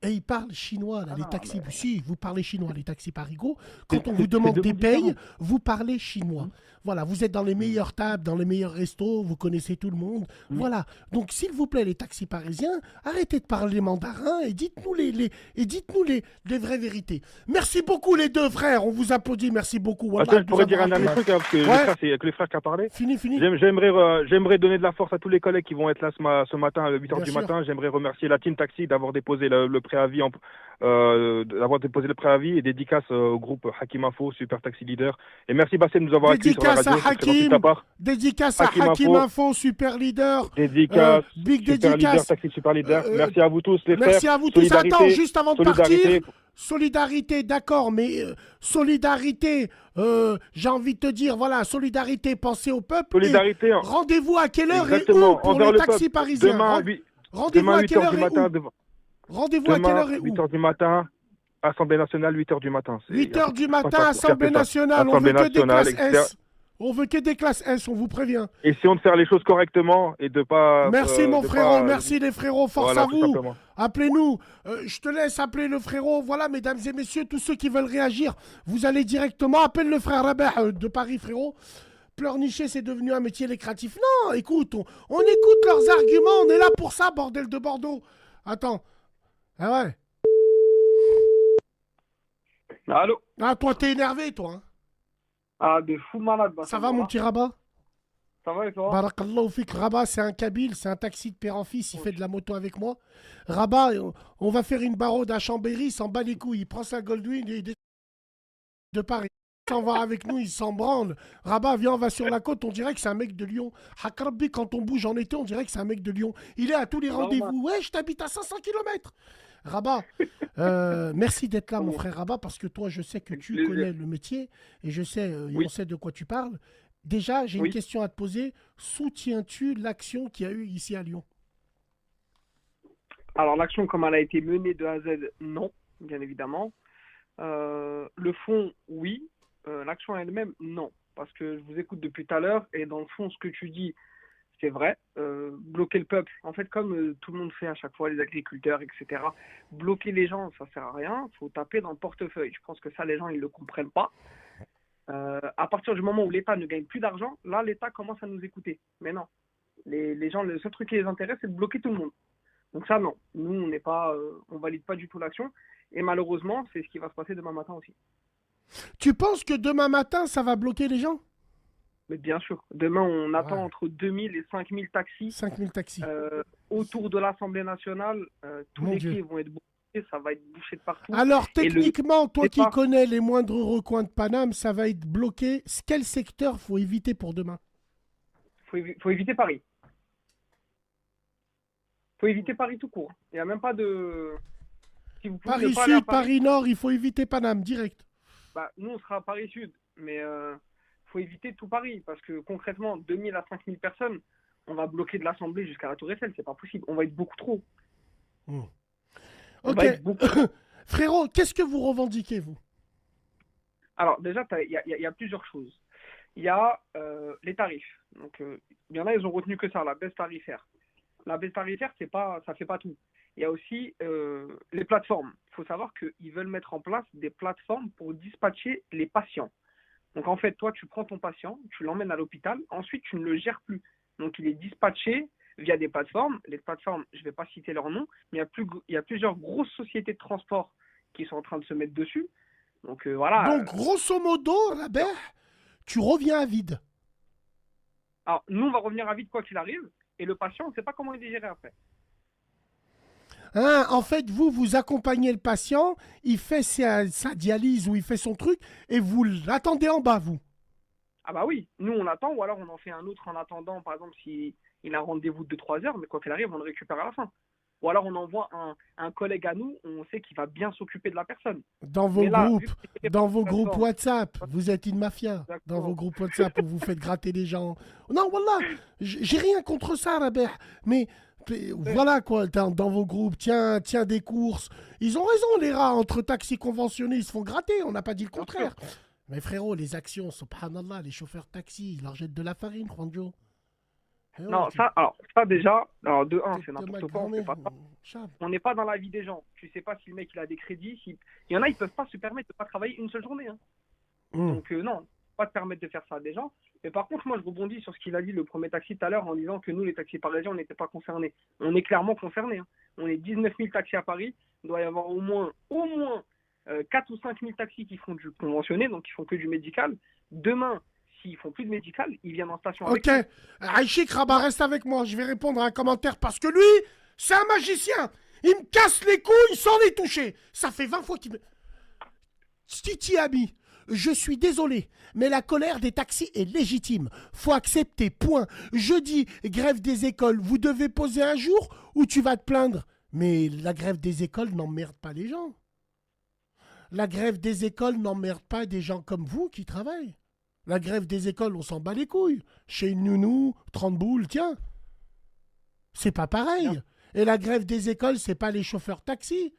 [SPEAKER 1] Et ils parlent chinois, là, les taxis. Si, vous parlez chinois, les taxis parigots. Quand on vous demande
[SPEAKER 3] deux
[SPEAKER 1] des
[SPEAKER 3] mondes
[SPEAKER 1] payes,
[SPEAKER 3] différents.
[SPEAKER 1] vous parlez chinois. Voilà, vous êtes dans les meilleures tables, dans les meilleurs restos, vous connaissez tout le monde. Voilà. Donc, s'il vous plaît, les taxis parisiens, arrêtez de parler mandarin et dites-nous les vraies vérités. Merci beaucoup, les deux frères. On vous applaudit. Merci beaucoup. Wallah,
[SPEAKER 2] Attends, je
[SPEAKER 1] de nous
[SPEAKER 2] pourrais dire un
[SPEAKER 1] avoir
[SPEAKER 2] dernier
[SPEAKER 1] appelés.
[SPEAKER 2] truc, hein, parce que
[SPEAKER 1] Ouais.
[SPEAKER 2] c'est que le frère qui a parlé.
[SPEAKER 1] Fini.
[SPEAKER 2] J'aimerais donner de la force à tous les collègues qui vont être là ce matin à 8h
[SPEAKER 1] Bien
[SPEAKER 2] du
[SPEAKER 1] sûr.
[SPEAKER 2] matin. J'aimerais remercier la Team Taxi d'avoir déposé le préavis et dédicace au groupe Hakim Info, Super Taxi Leader. Et merci Bassem de nous avoir accueillis sur la
[SPEAKER 1] Dédicace
[SPEAKER 2] radio.
[SPEAKER 1] à
[SPEAKER 2] C'est très gentil de
[SPEAKER 1] Hakim.
[SPEAKER 2] ta part.
[SPEAKER 1] Dédicace à
[SPEAKER 2] Hakim
[SPEAKER 1] Hakim
[SPEAKER 2] Info.
[SPEAKER 1] Info, super leader.
[SPEAKER 2] Dédicace,
[SPEAKER 1] Big
[SPEAKER 2] Super Leader,
[SPEAKER 1] dédicace.
[SPEAKER 2] Taxi Super Leader.
[SPEAKER 1] Euh,
[SPEAKER 2] Merci à vous tous les
[SPEAKER 1] Merci
[SPEAKER 2] frères.
[SPEAKER 1] à vous tous.
[SPEAKER 2] Solidarité,
[SPEAKER 1] Attends, juste avant de
[SPEAKER 2] solidarité.
[SPEAKER 1] partir. Solidarité, d'accord, mais solidarité, j'ai envie de te dire, voilà, solidarité, pensez au peuple.
[SPEAKER 2] Solidarité.
[SPEAKER 1] Et rendez-vous à quelle heure
[SPEAKER 2] Exactement,
[SPEAKER 1] et où pour
[SPEAKER 2] envers
[SPEAKER 1] les
[SPEAKER 2] le
[SPEAKER 1] taxis
[SPEAKER 2] peuple.
[SPEAKER 1] parisiens? Rendez-vous
[SPEAKER 2] Demain
[SPEAKER 1] à quelle
[SPEAKER 2] 8h
[SPEAKER 1] heure
[SPEAKER 2] du
[SPEAKER 1] et
[SPEAKER 2] matin.
[SPEAKER 1] où? Rendez-vous à quelle heure et où?
[SPEAKER 2] 8h du matin. Assemblée nationale, 8h du matin.
[SPEAKER 1] 8h du matin,
[SPEAKER 2] Franchement,
[SPEAKER 1] Assemblée
[SPEAKER 2] c'est ça.
[SPEAKER 1] nationale. On
[SPEAKER 2] Assemblée
[SPEAKER 1] veut que des
[SPEAKER 2] nationale,
[SPEAKER 1] classes S. On veut que des classes S, on vous prévient.
[SPEAKER 2] Essayons de faire les choses correctement et de pas.
[SPEAKER 1] Merci mon frérot, merci les frérots, force
[SPEAKER 2] Voilà,
[SPEAKER 1] à
[SPEAKER 2] tout
[SPEAKER 1] vous.
[SPEAKER 2] simplement.
[SPEAKER 1] Appelez-nous. Je te laisse appeler le frérot. Voilà, mesdames et messieurs, tous ceux qui veulent réagir, vous allez directement. Appelle le frère Rabah de Paris, frérot. Pleurnicher, c'est devenu un métier lucratif. Non, écoute, on écoute leurs arguments. On est là pour ça, bordel de Bordeaux. Attends. Ah ouais.
[SPEAKER 4] Allô?
[SPEAKER 1] Ah, toi, t'es énervé, toi. Hein.
[SPEAKER 4] Ah, de fou malade. Bah,
[SPEAKER 1] Ça va, mon petit Rabat?
[SPEAKER 4] Ça va et toi?
[SPEAKER 1] Barakallahu fik. Rabat, c'est un Kabyle, c'est un taxi de père en fils, il fait de la moto avec moi. Rabat, on va faire une barode à Chambéry, il s'en bat les couilles, il prend sa Goldwing et il descend de Paris. Il s'en va avec nous, il s'en branle. Rabat, viens, on va sur la côte, on dirait que c'est un mec de Lyon. Hakrabi, quand on bouge en été, on dirait que c'est un mec de Lyon. Il est à tous les rendez-vous. Ouais, je t'habite à 500 km. Rabat, merci d'être là, mon frère Rabat, parce que toi, je sais que
[SPEAKER 4] Avec
[SPEAKER 1] tu
[SPEAKER 4] plaisir.
[SPEAKER 1] connais le métier et je sais, et
[SPEAKER 4] Oui,
[SPEAKER 1] on sait de quoi tu parles. Déjà, j'ai une
[SPEAKER 4] oui.
[SPEAKER 1] question à te poser. Soutiens-tu l'action qu'il y a eu ici à Lyon?
[SPEAKER 4] Alors, l'action, comme elle a été menée de A à Z, non, bien évidemment. Le fond, oui. L'action elle-même, non. Parce que je vous écoute depuis tout à l'heure et dans le fond, ce que tu dis, c'est vrai. Bloquer le peuple, en fait, comme tout le monde fait à chaque fois, les agriculteurs, etc. Bloquer les gens, ça sert à rien. Il faut taper dans le portefeuille. Je pense que ça, les gens, ils ne le comprennent pas. À partir du moment où l'État ne gagne plus d'argent, là, l'État commence à nous écouter. Mais non. Les gens, le seul truc qui les intéresse, c'est de bloquer tout le monde. Donc ça, non. Nous, on n'est pas, on valide pas du tout l'action. Et malheureusement, c'est ce qui va se passer demain matin aussi.
[SPEAKER 1] Tu penses que demain matin, ça va bloquer les gens?
[SPEAKER 4] Mais bien sûr, demain, on attend
[SPEAKER 1] Ouais.
[SPEAKER 4] entre 2000 et 5000 taxis
[SPEAKER 1] 5000 taxis.
[SPEAKER 4] autour de l'Assemblée nationale. Tous
[SPEAKER 1] Mon
[SPEAKER 4] les
[SPEAKER 1] Dieu.
[SPEAKER 4] quais vont être bouchés, ça va être bouché de partout.
[SPEAKER 1] Alors,
[SPEAKER 4] Et le
[SPEAKER 1] techniquement, toi qui
[SPEAKER 4] départ,
[SPEAKER 1] connais les moindres recoins de Paname, ça va être bloqué. Quel secteur faut éviter pour demain?
[SPEAKER 4] faut éviter Paris. Faut éviter Paris tout court. Il n'y a même pas de... Si vous pouvez ne
[SPEAKER 1] Paris
[SPEAKER 4] pas aller à
[SPEAKER 1] Sud,
[SPEAKER 4] Paris,
[SPEAKER 1] Paris Nord, il faut éviter Paname, direct.
[SPEAKER 4] bah, nous, on sera à Paris Sud. Mais faut éviter tout Paris. Parce que concrètement, 2000 à 5000 personnes, on va bloquer de l'Assemblée jusqu'à la Tour Eiffel. C'est pas possible. On va être beaucoup trop.
[SPEAKER 1] Hmm.
[SPEAKER 4] On
[SPEAKER 1] Ok.
[SPEAKER 4] va être beaucoup trop.
[SPEAKER 1] Frérot, qu'est-ce que vous revendiquez, vous?
[SPEAKER 4] Alors, déjà, il y a plusieurs choses. Il y a les tarifs. Donc, il y en a, ils ont retenu que ça, la baisse tarifaire. La baisse tarifaire, ça fait pas tout. Il y a aussi les plateformes. Il faut savoir qu'ils veulent mettre en place des plateformes pour dispatcher les patients. Donc, en fait, toi, tu prends ton patient, tu l'emmènes à l'hôpital, ensuite, tu ne le gères plus. Donc, il est dispatché via des plateformes. Les plateformes, je ne vais pas citer leur nom, mais il y a plusieurs grosses sociétés de transport qui sont en train de se mettre dessus. Donc, voilà.
[SPEAKER 1] Donc, grosso modo, Rabeh, tu reviens à vide.
[SPEAKER 4] Alors, nous, on va revenir à vide quoi qu'il arrive, et le patient, on ne sait pas comment il est géré après.
[SPEAKER 1] Hein, en fait, vous accompagnez le patient, il fait sa dialyse ou il fait son truc, et vous l'attendez en bas, vous.
[SPEAKER 4] Ah bah oui, nous, on attend, ou alors on en fait un autre en attendant, par exemple, s'il a un rendez-vous de 3 heures, mais quoi qu'il arrive, on le récupère à la fin. Ou alors on envoie un collègue à nous, on sait qu'il va bien s'occuper de la personne.
[SPEAKER 1] Dans vos
[SPEAKER 4] Mais là, vu
[SPEAKER 1] groupes,
[SPEAKER 4] que c'est
[SPEAKER 1] dans vos groupes
[SPEAKER 4] plateforme,
[SPEAKER 1] WhatsApp, vous êtes une mafia. Dans vos
[SPEAKER 4] exactement.
[SPEAKER 1] groupes WhatsApp où vous faites gratter les gens. Non, voilà, j'ai rien contre ça, Rabeh. Mais voilà quoi, dans vos groupes, tiens des courses. Ils ont raison, les rats, entre taxis conventionnés, ils se font gratter, on n'a pas dit le
[SPEAKER 4] Bien sûr.
[SPEAKER 1] contraire. Mais frérot, les actions, subhanallah, les chauffeurs de taxi, ils leur jettent de la farine, Juanjo. Eh ouais,
[SPEAKER 4] Non, ça déjà, alors de un, c'est
[SPEAKER 1] de ma
[SPEAKER 4] n'importe quoi, on fait
[SPEAKER 1] grand-mère.
[SPEAKER 4] pas ça.
[SPEAKER 1] Chab.
[SPEAKER 4] On n'est pas dans la vie des gens. Tu sais pas si le mec il a des crédits. Il y en a, ils peuvent pas se permettre de pas travailler une seule journée. Hein. Donc non, pas te permettre de faire ça à des gens. Mais par contre, moi, je rebondis sur ce qu'il a dit le premier taxi tout à l'heure en disant que nous, les taxis parisiens, on n'était pas concernés. On est clairement concernés. Hein. On est 19 000 taxis à Paris. Il doit y avoir au moins 4 ou 5 000 taxis qui font du conventionné, donc qui font que du médical. Demain, s'ils font plus de médical, ils viennent en station avec
[SPEAKER 1] Ok,
[SPEAKER 4] nous.
[SPEAKER 1] Aïchik Rabat, reste avec moi. Je vais répondre à un commentaire parce que lui, c'est un magicien. Il me casse les couilles sans les toucher. Ça fait 20 fois qu'il me... Titi Ami, je suis désolé, mais la colère des taxis est légitime. Faut accepter, point. Jeudi, grève des écoles. Vous devez poser un jour ou tu vas te plaindre. Mais la grève des écoles n'emmerde pas les gens. La grève des écoles n'emmerde pas des gens comme vous qui travaillent. La grève des écoles, on s'en bat les couilles. Chez une nounou, 30 boules, tiens. C'est pas pareil.
[SPEAKER 4] Bien.
[SPEAKER 1] Et la grève des écoles, c'est pas les chauffeurs taxi.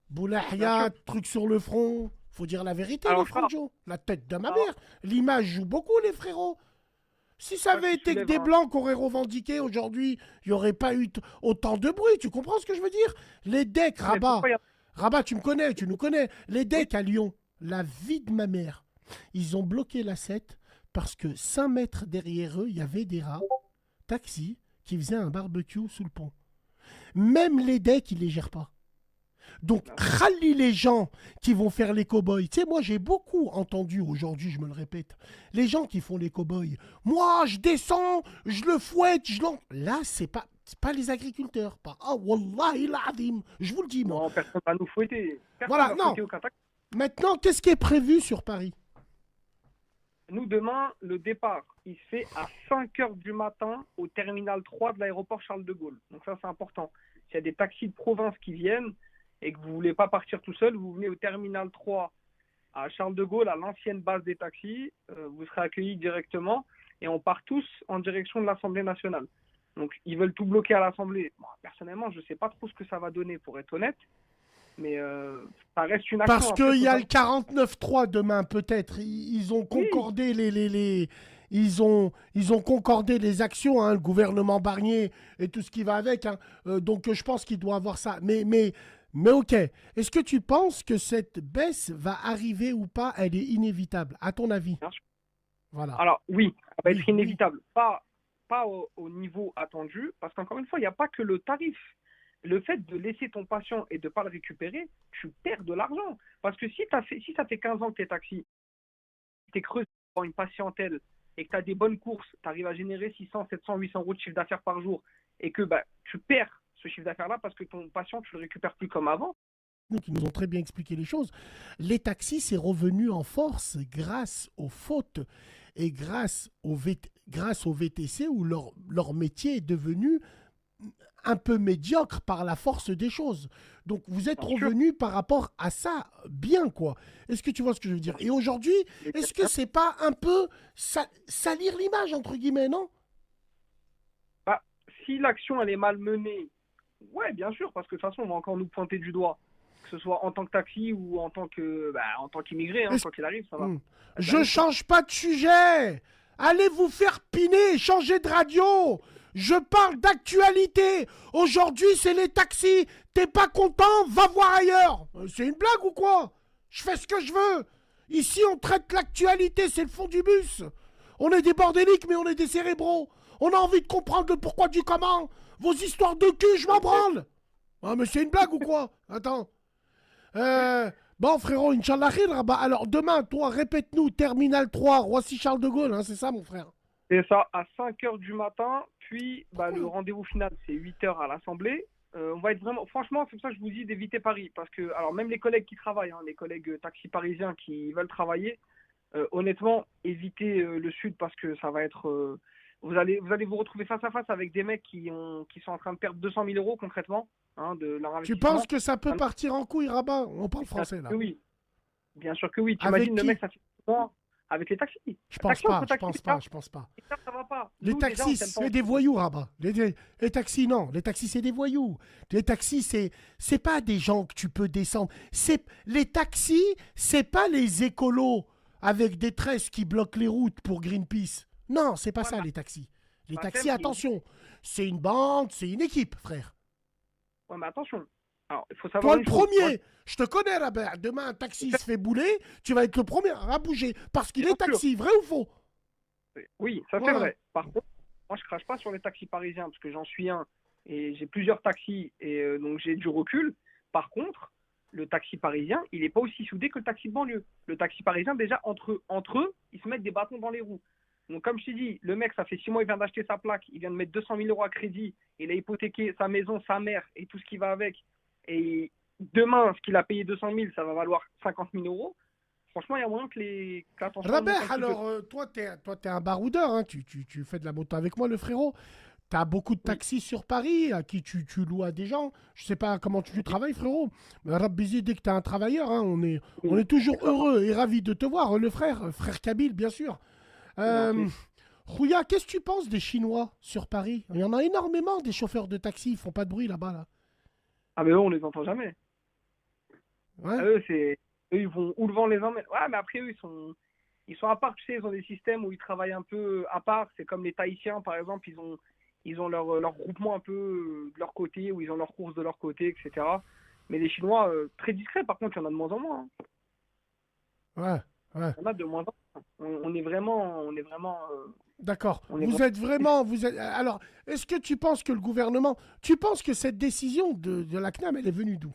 [SPEAKER 1] Boulahia, truc sur le front. Faut dire la vérité,
[SPEAKER 4] Alors,
[SPEAKER 1] les
[SPEAKER 4] ça-
[SPEAKER 1] franjos. La tête de ma
[SPEAKER 4] ça-
[SPEAKER 1] mère. L'image joue beaucoup, les frérots. Si ça avait été que des blancs qui auraient revendiqué aujourd'hui, il n'y aurait pas eu autant de bruit. Tu comprends ce que je veux dire? Les decks,
[SPEAKER 4] Mais
[SPEAKER 1] Rabat.
[SPEAKER 4] pourquoi il y a-
[SPEAKER 1] Rabat, tu me connais, tu nous connais. Les decks à Lyon, la vie de ma mère. Ils ont bloqué la 7 parce que 5 mètres derrière eux, il y avait des rats, taxis, qui faisaient un barbecue sous le pont. Même les decks, ils les gèrent pas. Donc, rallie les gens qui vont faire les cow-boys. Tu sais, moi, j'ai beaucoup entendu aujourd'hui, je me le répète, les gens qui font les cow-boys. Moi, je descends, je le fouette, Là, c'est pas les agriculteurs. Pas. Ah, wallahi l'azim. Je vous le dis, moi.
[SPEAKER 4] Non, personne va nous fouetter. Personne
[SPEAKER 1] Voilà,
[SPEAKER 4] va
[SPEAKER 1] non.
[SPEAKER 4] fouetter aucun taxi.
[SPEAKER 1] Maintenant, qu'est-ce qui est prévu sur Paris?
[SPEAKER 4] Nous, demain, le départ, il se fait à 5 h du matin au terminal 3 de l'aéroport Charles de Gaulle. Donc ça, c'est important. S'il y a des taxis de province qui viennent et que vous ne voulez pas partir tout seul, vous venez au terminal 3 à Charles de Gaulle, à l'ancienne base des taxis. Vous serez accueillis directement et on part tous en direction de l'Assemblée nationale. Donc, ils veulent tout bloquer à l'Assemblée. Bon, personnellement, je ne sais pas trop ce que ça va donner, pour être honnête. Mais ça reste une action.
[SPEAKER 1] Parce qu'il y a le 49-3 demain, peut-être. Ils ont concordé ils ont concordé les actions, hein, le gouvernement Barnier et tout ce qui va avec. Hein. Donc, je pense qu'il doit avoir ça. Mais ok. Est-ce que tu penses que cette baisse va arriver ou pas? Elle est inévitable, à ton avis?
[SPEAKER 4] Bien sûr.
[SPEAKER 1] Voilà.
[SPEAKER 4] Alors, oui, ça va être
[SPEAKER 1] Oui.
[SPEAKER 4] inévitable. Pas au niveau attendu, parce qu'encore une fois, il n'y a pas que le tarif. Le fait de laisser ton patient et de ne pas le récupérer, tu perds de l'argent. Parce que si ça fait 15 ans que tu es taxi, tu es creusé pour une patientèle et que tu as des bonnes courses, tu arrives à générer 600, 700, 800 euros de chiffre d'affaires par jour et que tu perds ce chiffre d'affaires-là parce que ton patient, tu ne le récupères plus comme avant.
[SPEAKER 1] Qui nous ont très bien expliqué les choses. Les taxis, c'est revenu en force grâce aux fautes et grâce au VTC où leur métier est devenu un peu médiocre par la force des choses. Donc vous êtes revenu par rapport à ça bien, quoi. Est-ce que tu vois ce que je veux dire? Et aujourd'hui, est-ce que c'est pas un peu salir l'image, entre guillemets, non?
[SPEAKER 4] Si l'action elle est mal menée, ouais, bien sûr, parce que de toute façon, on va encore nous pointer du doigt. Que ce soit en tant que taxi ou en tant qu'immigré, hein, quoi qu'il arrive, ça va.
[SPEAKER 1] Je change pas de sujet. Allez vous faire piner, changez de radio. Je parle d'actualité. Aujourd'hui, c'est les taxis. T'es pas content? Va voir ailleurs. C'est une blague ou quoi? Je fais ce que je veux. Ici, on traite l'actualité, c'est le fond du bus. On est des bordéliques, mais on est des cérébraux. On a envie de comprendre le pourquoi du comment. Vos histoires de cul, je m'en branle. Ah, mais c'est une blague ou quoi? Attends. Bon, frérot, Inch'Allah khir, Rabat. Alors, demain, toi, répète-nous, Terminal 3, Roissy-Charles de Gaulle, hein, c'est ça, mon frère?
[SPEAKER 4] C'est ça, à 5h du matin, puis le rendez-vous final, c'est 8h à l'Assemblée. On va être vraiment, franchement, c'est pour ça que je vous dis d'éviter Paris, parce que, alors, même les collègues qui travaillent, hein, les collègues taxis parisiens qui veulent travailler, honnêtement, évitez le sud, parce que ça va être... vous allez vous retrouver face à face avec des mecs qui sont en train de perdre 200 000 euros concrètement, hein, de leur investissement.
[SPEAKER 1] Tu penses que ça peut partir en couille, Rabat? On parle français, là.
[SPEAKER 4] Oui, bien sûr que oui. Tu imagines le mec, ça fait quoi avec les taxis?
[SPEAKER 1] Je pense pas.
[SPEAKER 4] Ça va pas.
[SPEAKER 1] Les taxis, c'est des voyous, Rabat. Les taxis, non. Les taxis, c'est des voyous. Les taxis, c'est pas des gens que tu peux descendre. Les taxis, c'est pas les écolos avec des tresses qui bloquent les routes pour Greenpeace. Non, c'est pas ça, les taxis. Les taxis, attention, c'est une bande, c'est une équipe, frère.
[SPEAKER 4] Ouais, mais attention. Alors, il faut savoir.
[SPEAKER 1] Toi, le premier, je te connais, Robert. Demain, un taxi se fait bouler, tu vas être le premier à bouger. Parce qu'il est taxi, vrai ou faux?
[SPEAKER 4] Oui, ça c'est vrai. Par contre, moi, je crache pas sur les taxis parisiens, parce que j'en suis un, et j'ai plusieurs taxis, et donc j'ai du recul. Par contre, le taxi parisien, il n'est pas aussi soudé que le taxi de banlieue. Le taxi parisien, déjà, entre eux, ils se mettent des bâtons dans les roues. Donc, comme je t'ai dit, le mec, ça fait 6 mois, il vient d'acheter sa plaque, il vient de mettre 200 000 euros à crédit, il a hypothéqué sa maison, sa mère et tout ce qui va avec. Et demain, ce qu'il a payé 200 000, ça va valoir 50 000 euros. Franchement, il y a moyen que
[SPEAKER 1] Robert, alors, toi, t'es un baroudeur, hein. Tu fais de la moto avec moi, le frérot. T'as beaucoup de taxis sur Paris à qui tu loues à des gens. Je sais pas comment tu travailles, frérot. Mais Rabbizi, dès que t'es un travailleur, hein, on est toujours heureux et ravis de te voir, le frère Kabyle, bien sûr. Rouya, qu'est-ce que tu penses des Chinois sur Paris? Il y en a énormément, des chauffeurs de taxi, ils font pas de bruit là-bas, là.
[SPEAKER 4] Ah, mais eux, on les entend jamais.
[SPEAKER 1] Ouais.
[SPEAKER 4] Eux, ils vont où le vent les emmène. Ouais, mais après, eux, ils sont à part, tu sais, ils ont des systèmes où ils travaillent un peu à part. C'est comme les Tahitiens, par exemple, ils ont leur groupement un peu de leur côté, où ils ont leurs courses de leur côté, etc. Mais les Chinois, très discrets, par contre, il y en a de moins en moins. Hein.
[SPEAKER 1] Ouais.
[SPEAKER 4] Il y en a de moins en moins. On est vraiment.
[SPEAKER 1] D'accord. Alors, est-ce que tu penses que le gouvernement. Tu penses que cette décision de la CNAM, elle est venue d'où?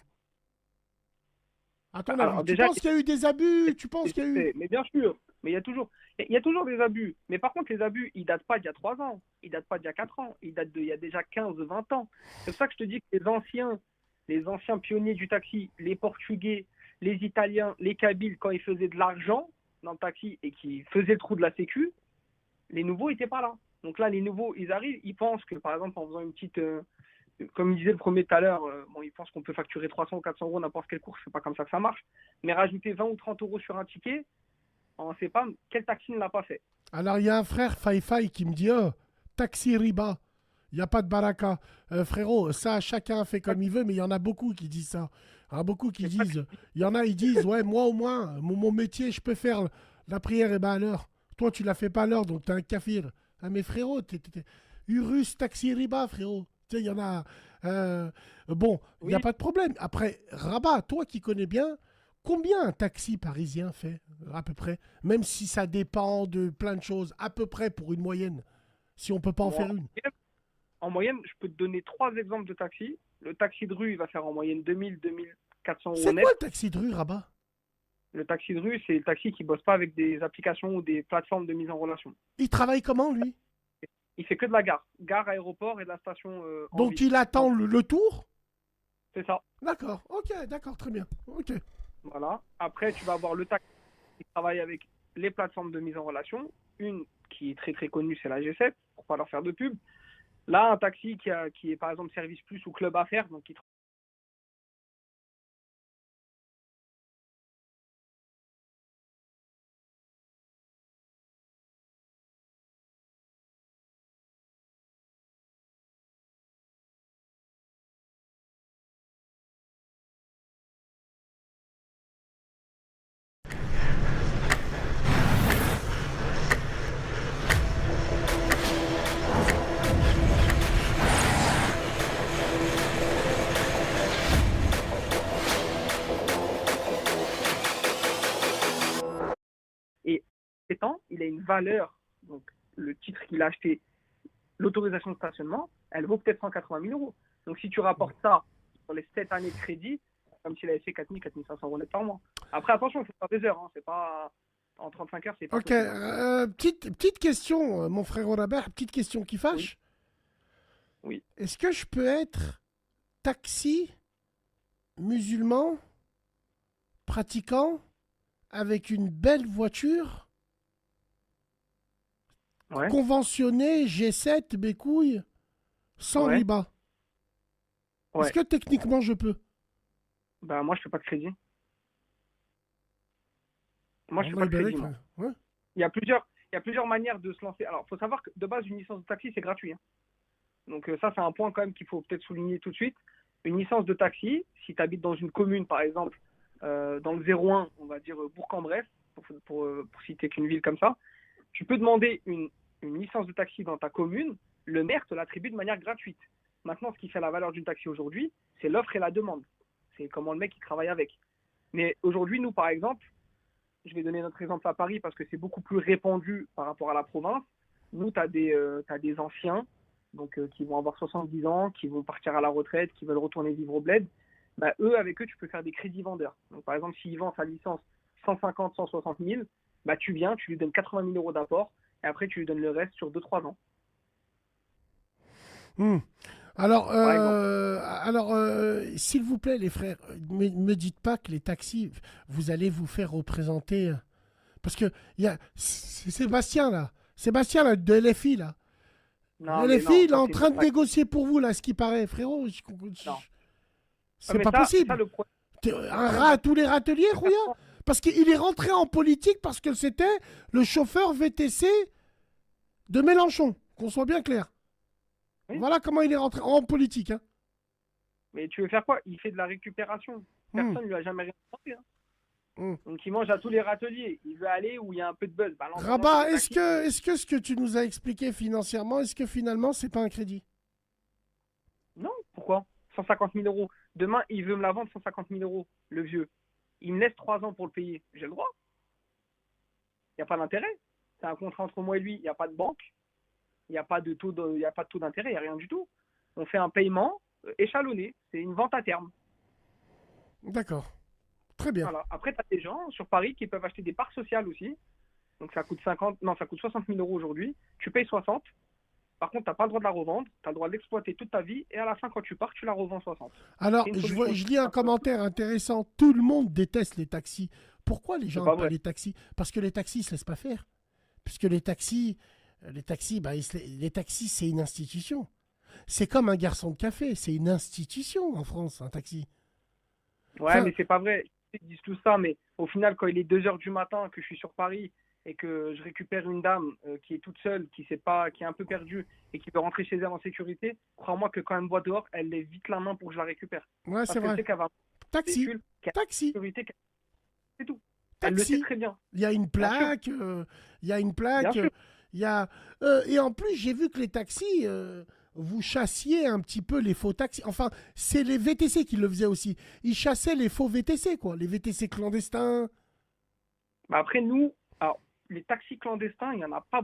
[SPEAKER 1] À ton avis, tu penses qu'il y a eu des abus? Tu penses qu'il y a eu.
[SPEAKER 4] Mais bien sûr. Mais il y a toujours des abus. Mais par contre, les abus, ils datent pas d'il y a 3 ans. Ils datent pas d'il y a 4 ans. Ils datent d'il y a déjà 15, 20 ans. C'est pour ça que je te dis que les anciens pionniers du taxi, les Portugais, les Italiens, les Kabyles, quand ils faisaient de l'argent dans le taxi et qu'ils faisaient le trou de la sécu, les nouveaux n'étaient pas là. Donc là, les nouveaux, ils arrivent, ils pensent que, par exemple, en faisant une petite comme il disait le premier tout à l'heure, bon, il pense qu'on peut facturer 300 ou 400 euros n'importe quelle course, c'est pas comme ça que ça marche. Mais rajouter 20 ou 30 euros sur un ticket, on ne sait pas quel taxi ne l'a pas fait.
[SPEAKER 1] Alors, il y a un frère, Faïfaï, qui me dit oh, taxi riba, il n'y a pas de baraka. Frérot, ça, chacun fait comme il veut, mais il y en a beaucoup qui disent ça. Il y en a beaucoup qui disent il y en a, ils disent ouais, moi au moins, mon métier, je peux faire la prière et ben à l'heure. Toi, tu la fais pas à l'heure, donc t'es un kafir. Ah, mais frérot, Urus, taxi riba, frérot. Tu sais, il y en a. Bon, il n'y a
[SPEAKER 4] Oui.
[SPEAKER 1] pas de problème. Après, Rabat, toi qui connais bien, combien un taxi parisien fait, à peu près? Même si ça dépend de plein de choses, à peu près pour une moyenne, si on peut pas en
[SPEAKER 4] Bon,
[SPEAKER 1] faire une.
[SPEAKER 4] en moyenne, je peux te donner 3 exemples de taxis. Le taxi de rue, il va faire en moyenne 2000-2400 euros
[SPEAKER 1] C'est
[SPEAKER 4] net.
[SPEAKER 1] quoi le taxi de rue, Rabat?
[SPEAKER 4] Le taxi de rue, c'est le taxi qui bosse pas avec des applications ou des plateformes de mise en relation.
[SPEAKER 1] Il travaille comment, lui?
[SPEAKER 4] Il fait que de la gare. Gare, aéroport et de la station en
[SPEAKER 1] Donc
[SPEAKER 4] ville.
[SPEAKER 1] il attend le tour?
[SPEAKER 4] C'est ça.
[SPEAKER 1] D'accord, ok, d'accord, très bien. Ok.
[SPEAKER 4] Voilà. Après, tu vas avoir le taxi qui travaille avec les plateformes de mise en relation. Une qui est très très connue, c'est la G7, pour pas leur faire de pub. Là, un taxi qui est par exemple Service Plus ou Club Affaires, donc qui et étant, il a une valeur. Donc le titre qu'il a acheté, l'autorisation de stationnement, elle vaut peut-être 180 000 euros. Donc si tu rapportes ça sur les 7 années de crédit, comme s'il avait fait 4 000, 4 500 euros net par mois. Après, attention, il faut faire des heures. Hein. C'est pas en 35 heures, c'est pas
[SPEAKER 1] Ok,
[SPEAKER 4] possible.
[SPEAKER 1] petite question, mon frère Robert, petite question qui fâche.
[SPEAKER 4] Oui.
[SPEAKER 1] Est-ce que je peux être taxi musulman, pratiquant, avec une belle voiture,
[SPEAKER 4] Ouais.
[SPEAKER 1] conventionnée, G7, mes couilles, sans
[SPEAKER 4] Ouais.
[SPEAKER 1] riba?
[SPEAKER 4] Ouais.
[SPEAKER 1] Est-ce que techniquement je peux?
[SPEAKER 4] Bah, moi, je fais pas de crédit. Moi, je fais
[SPEAKER 1] Oh,
[SPEAKER 4] pas de
[SPEAKER 1] bah,
[SPEAKER 4] crédit.
[SPEAKER 1] d'accord.
[SPEAKER 4] moi.
[SPEAKER 1] Ouais.
[SPEAKER 4] Il y a plusieurs manières de se lancer. Alors, il faut savoir que de base, une licence de taxi, c'est gratuit. Hein. Donc, ça, c'est un point quand même qu'il faut peut-être souligner tout de suite. Une licence de taxi, si tu habites dans une commune, par exemple, dans le 01, on va dire Bourg-en-Bresse, pour citer qu'une ville comme ça, tu peux demander une licence de taxi dans ta commune, le maire te l'attribue de manière gratuite. Maintenant, ce qui fait la valeur d'une taxi aujourd'hui, c'est l'offre et la demande. C'est comment le mec il travaille avec. Mais aujourd'hui, nous, par exemple, je vais donner notre exemple à Paris parce que c'est beaucoup plus répandu par rapport à la province. Nous, tu as des anciens donc, qui vont avoir 70 ans, qui vont partir à la retraite, qui veulent retourner vivre au bled. Bah, avec eux, tu peux faire des crédits vendeurs. Donc, par exemple, s'il vend sa licence 150, 160 000, bah, tu viens, tu lui donnes 80 000 euros d'apport et après, tu lui donnes le reste sur 2-3 ans.
[SPEAKER 1] Alors,
[SPEAKER 4] Par exemple.
[SPEAKER 1] s'il vous plaît, les frères, me dites pas que les taxis, vous allez vous faire représenter. Parce que c'est Sébastien là. Sébastien là, de LFI là.
[SPEAKER 4] Non, mais
[SPEAKER 1] LFI,
[SPEAKER 4] non,
[SPEAKER 1] il est
[SPEAKER 4] ça,
[SPEAKER 1] en
[SPEAKER 4] c'est
[SPEAKER 1] train de
[SPEAKER 4] une-
[SPEAKER 1] négocier pour vous là, ce qui paraît, frérot.
[SPEAKER 4] Non.
[SPEAKER 1] C'est
[SPEAKER 4] Mais
[SPEAKER 1] pas
[SPEAKER 4] ça,
[SPEAKER 1] possible.
[SPEAKER 4] le problème,
[SPEAKER 1] T'es un rat à tous les râteliers, Rouya. Parce qu'il est rentré en politique parce que c'était le chauffeur VTC de Mélenchon. Qu'on soit bien clair.
[SPEAKER 4] Oui.
[SPEAKER 1] Voilà comment il est rentré en politique. Hein.
[SPEAKER 4] mais tu veux faire quoi? Il fait de la récupération. Personne ne lui a jamais rien demandé. Hein. Donc il mange à tous les râteliers. Il veut aller où il y a un peu de buzz. Balance,
[SPEAKER 1] Rabat,
[SPEAKER 4] balance,
[SPEAKER 1] est-ce que ce que tu nous as expliqué financièrement, est-ce que finalement c'est pas un crédit?
[SPEAKER 4] Non, pourquoi? 150 000 euros. Demain, il veut me la vendre 150 000 euros, le vieux. Il me laisse 3 ans pour le payer. J'ai le droit. Il n'y a pas d'intérêt. C'est un contrat entre moi et lui. Il n'y a pas de banque. Il n'y a pas de taux d'intérêt. Il n'y a rien du tout. On fait un paiement échelonné. C'est une vente à terme.
[SPEAKER 1] D'accord. Très bien.
[SPEAKER 4] Voilà. Après, tu as des gens sur Paris qui peuvent acheter des parts sociales aussi. Donc ça coûte 60 000 euros aujourd'hui. Tu payes 60. Par contre, tu n'as pas le droit de la revendre. Tu as le droit de l'exploiter toute ta vie. Et à la fin, quand tu pars, tu la revends 60.
[SPEAKER 1] Alors,
[SPEAKER 4] C'est une solution.
[SPEAKER 1] je lis un commentaire intéressant. Tout le monde déteste les taxis. Pourquoi les gens
[SPEAKER 4] pas
[SPEAKER 1] n'aiment pas
[SPEAKER 4] vrai.
[SPEAKER 1] les taxis? Parce que les taxis ne se laissent pas faire. Puisque les taxis, c'est une institution. c'est comme un garçon de café, c'est une institution en France, un taxi.
[SPEAKER 4] Ouais,
[SPEAKER 1] Enfin,
[SPEAKER 4] mais c'est pas vrai. Ils disent tout ça, mais au final, quand il est 2 heures du matin, que je suis sur Paris et que je récupère une dame qui est toute seule, qui sait pas, qui est un peu perdue et qui veut rentrer chez elle en sécurité, crois-moi que quand elle me voit dehors, elle lève vite la main pour que je la récupère.
[SPEAKER 1] ouais,
[SPEAKER 4] Parce
[SPEAKER 1] c'est
[SPEAKER 4] qu'elle
[SPEAKER 1] vrai.
[SPEAKER 4] sait qu'elle va
[SPEAKER 1] Taxi,
[SPEAKER 4] véhicule, qu'elle a
[SPEAKER 1] taxi,
[SPEAKER 4] la sécurité, c'est tout. Elle le sait
[SPEAKER 1] taxi.
[SPEAKER 4] très bien.
[SPEAKER 1] Il y a une
[SPEAKER 4] Bien sûr,
[SPEAKER 1] plaque, il y a une
[SPEAKER 4] bien
[SPEAKER 1] plaque,
[SPEAKER 4] sûr.
[SPEAKER 1] il y a... et en plus, j'ai vu que les taxis, vous chassiez un petit peu les faux taxis. Enfin, c'est les VTC qui le faisaient aussi. Ils chassaient les faux VTC, quoi. Les VTC clandestins.
[SPEAKER 4] Bah après, nous, alors, les taxis clandestins, il n'y en a pas,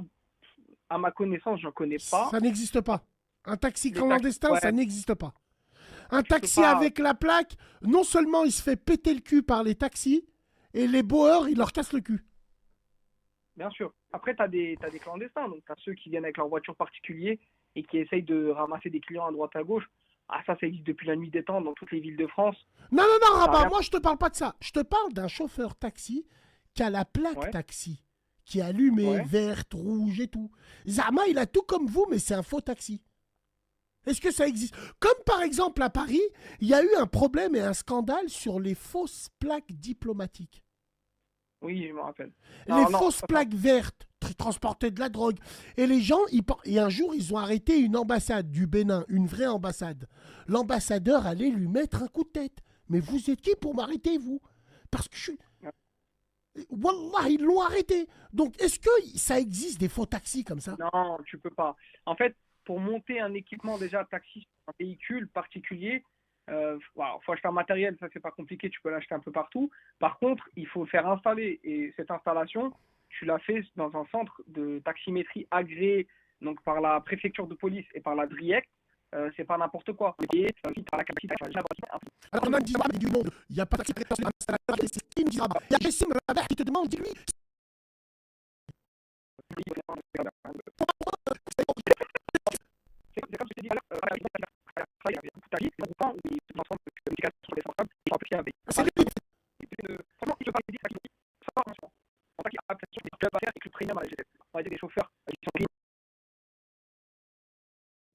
[SPEAKER 4] à ma connaissance, j'en connais pas.
[SPEAKER 1] Ça n'existe pas. Un taxi
[SPEAKER 4] Les taxis,
[SPEAKER 1] clandestin, ça
[SPEAKER 4] ouais,
[SPEAKER 1] n'existe pas. Un
[SPEAKER 4] tu peux
[SPEAKER 1] taxi
[SPEAKER 4] pas.
[SPEAKER 1] avec la plaque, non seulement il se fait péter le cul par les taxis, et les bowers, ils leur cassent le cul.
[SPEAKER 4] Bien sûr. Après, t'as des clandestins, donc t'as ceux qui viennent avec leur voiture particulière et qui essayent de ramasser des clients à droite à gauche. Ah, ça existe depuis la nuit des temps dans toutes les villes de France.
[SPEAKER 1] Non, non, non,
[SPEAKER 4] Ça a
[SPEAKER 1] Rabat,
[SPEAKER 4] rien.
[SPEAKER 1] moi je te parle pas de ça. Je te parle d'un chauffeur taxi qui a la plaque
[SPEAKER 4] Ouais,
[SPEAKER 1] taxi, qui est allumée,
[SPEAKER 4] ouais.
[SPEAKER 1] verte, rouge et tout. Zama, il a tout comme vous, mais c'est un faux taxi. Est-ce que ça existe? Comme par exemple à Paris, il y a eu un problème et un scandale sur les fausses plaques diplomatiques.
[SPEAKER 4] Oui, je me rappelle.
[SPEAKER 1] Les
[SPEAKER 4] Non, non,
[SPEAKER 1] fausses
[SPEAKER 4] ça,
[SPEAKER 1] plaques vertes transportaient de la drogue. Et les gens, et un jour, ils ont arrêté une ambassade du Bénin, une vraie ambassade. L'ambassadeur allait lui mettre un coup de tête. Mais vous êtes qui pour m'arrêter, vous? Parce que je suis... Wallah, ils l'ont arrêté. Donc, est-ce que ça existe des faux taxis comme ça?
[SPEAKER 4] non, tu peux pas. En fait, pour monter un équipement déjà taxi sur un véhicule particulier, voilà, faut acheter un matériel, ça c'est pas compliqué, tu peux l'acheter un peu partout. Par contre, il faut faire installer et cette installation, tu l'as fait dans un centre de taximétrie agréé donc par la préfecture de police et par la DRIEC. C'est pas n'importe quoi. Et si tu as la capacité
[SPEAKER 1] Alors, on a dit du monde. Il n'y a pas de taxi sur l'installateur. C'est ce qu'il nous dira. Il y a Jessim Rabah qui te demande, dis-lui.
[SPEAKER 4] c'est comme je t'ai dit, il y a beaucoup de taxis, mais pourtant, ils se transforment de communication responsable et en plus, il y a un
[SPEAKER 1] C'est lui.
[SPEAKER 4] franchement, si je parle des taxis, ça va franchement. En fait, il y a l'application des clubs à faire et club premium à la GTF. On va dire des chauffeurs qui sont pris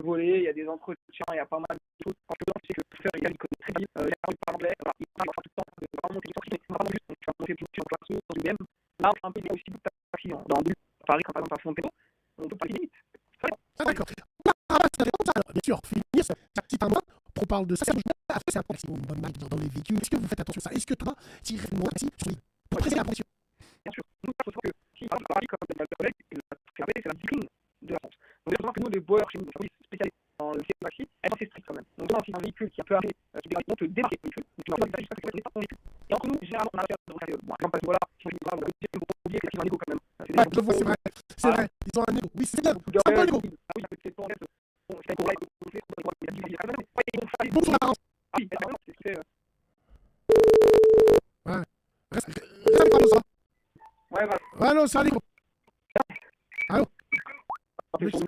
[SPEAKER 4] volés, il y a des entretiens, il y a pas mal de choses. Quand tu sais que le chauffeur, il connaît très bien, il parle anglais, voilà, il parle tout le temps, de vraiment monter une sortie, mais c'est vraiment juste, donc tu vas monter une classe dans une BM. Là, un peu, il y a aussi beaucoup de taxis dans le Paris, quand par exemple, à Fontainebleau, on peut pas limite.
[SPEAKER 1] Ah, d'accord. Rabat, ça dépend de ça. Alors, bien sûr, finir, c'est un mois. On parle de ça. Après, c'est un taxi. Une bonne marque dans les véhicules. Est-ce que vous faites attention à ça? Est-ce que toi, tu irais mon taxi sur les... pour préserver la pression?
[SPEAKER 4] Bien sûr. Nous, il faut savoir que si, par exemple, Paris, comme le collègue, c'est la discipline de la France. Donc, il faut savoir que nous, les bowers chez nous, les services spécialisés dans le taxi, elles sont assez strictes quand même. Donc, demain, si un véhicule qui est un peu arrêté, qui démarre, on te démarque le véhicule, donc tu vas faire des jusqu'à ce que tu pas ton véhicule. Et entre nous, généralement, on a affaire de refaire. Bon, par exemple, voilà, si on dit, voilà, on a oublié que la un égo quand même. C'est des
[SPEAKER 1] Ouais,
[SPEAKER 4] gens
[SPEAKER 1] je vois, c'est
[SPEAKER 4] qui
[SPEAKER 1] vrai. C'est vrai. Ils ont un égo. Oui, c'est bien.
[SPEAKER 4] beaucoup
[SPEAKER 1] C'est un bon égo.
[SPEAKER 4] ah oui, il y a peut-être pas en fait, bon, c'est un égo, là, il y a 10 il y a quand même, ouais, ils vont faire
[SPEAKER 1] Bon sur l'apparence.
[SPEAKER 4] ah oui, vraiment, c'est ce qui fait,
[SPEAKER 1] Ouais. Reste pas ça.
[SPEAKER 4] ouais, voilà.
[SPEAKER 1] Allô, c'est un égo. Allô?
[SPEAKER 4] C'est son-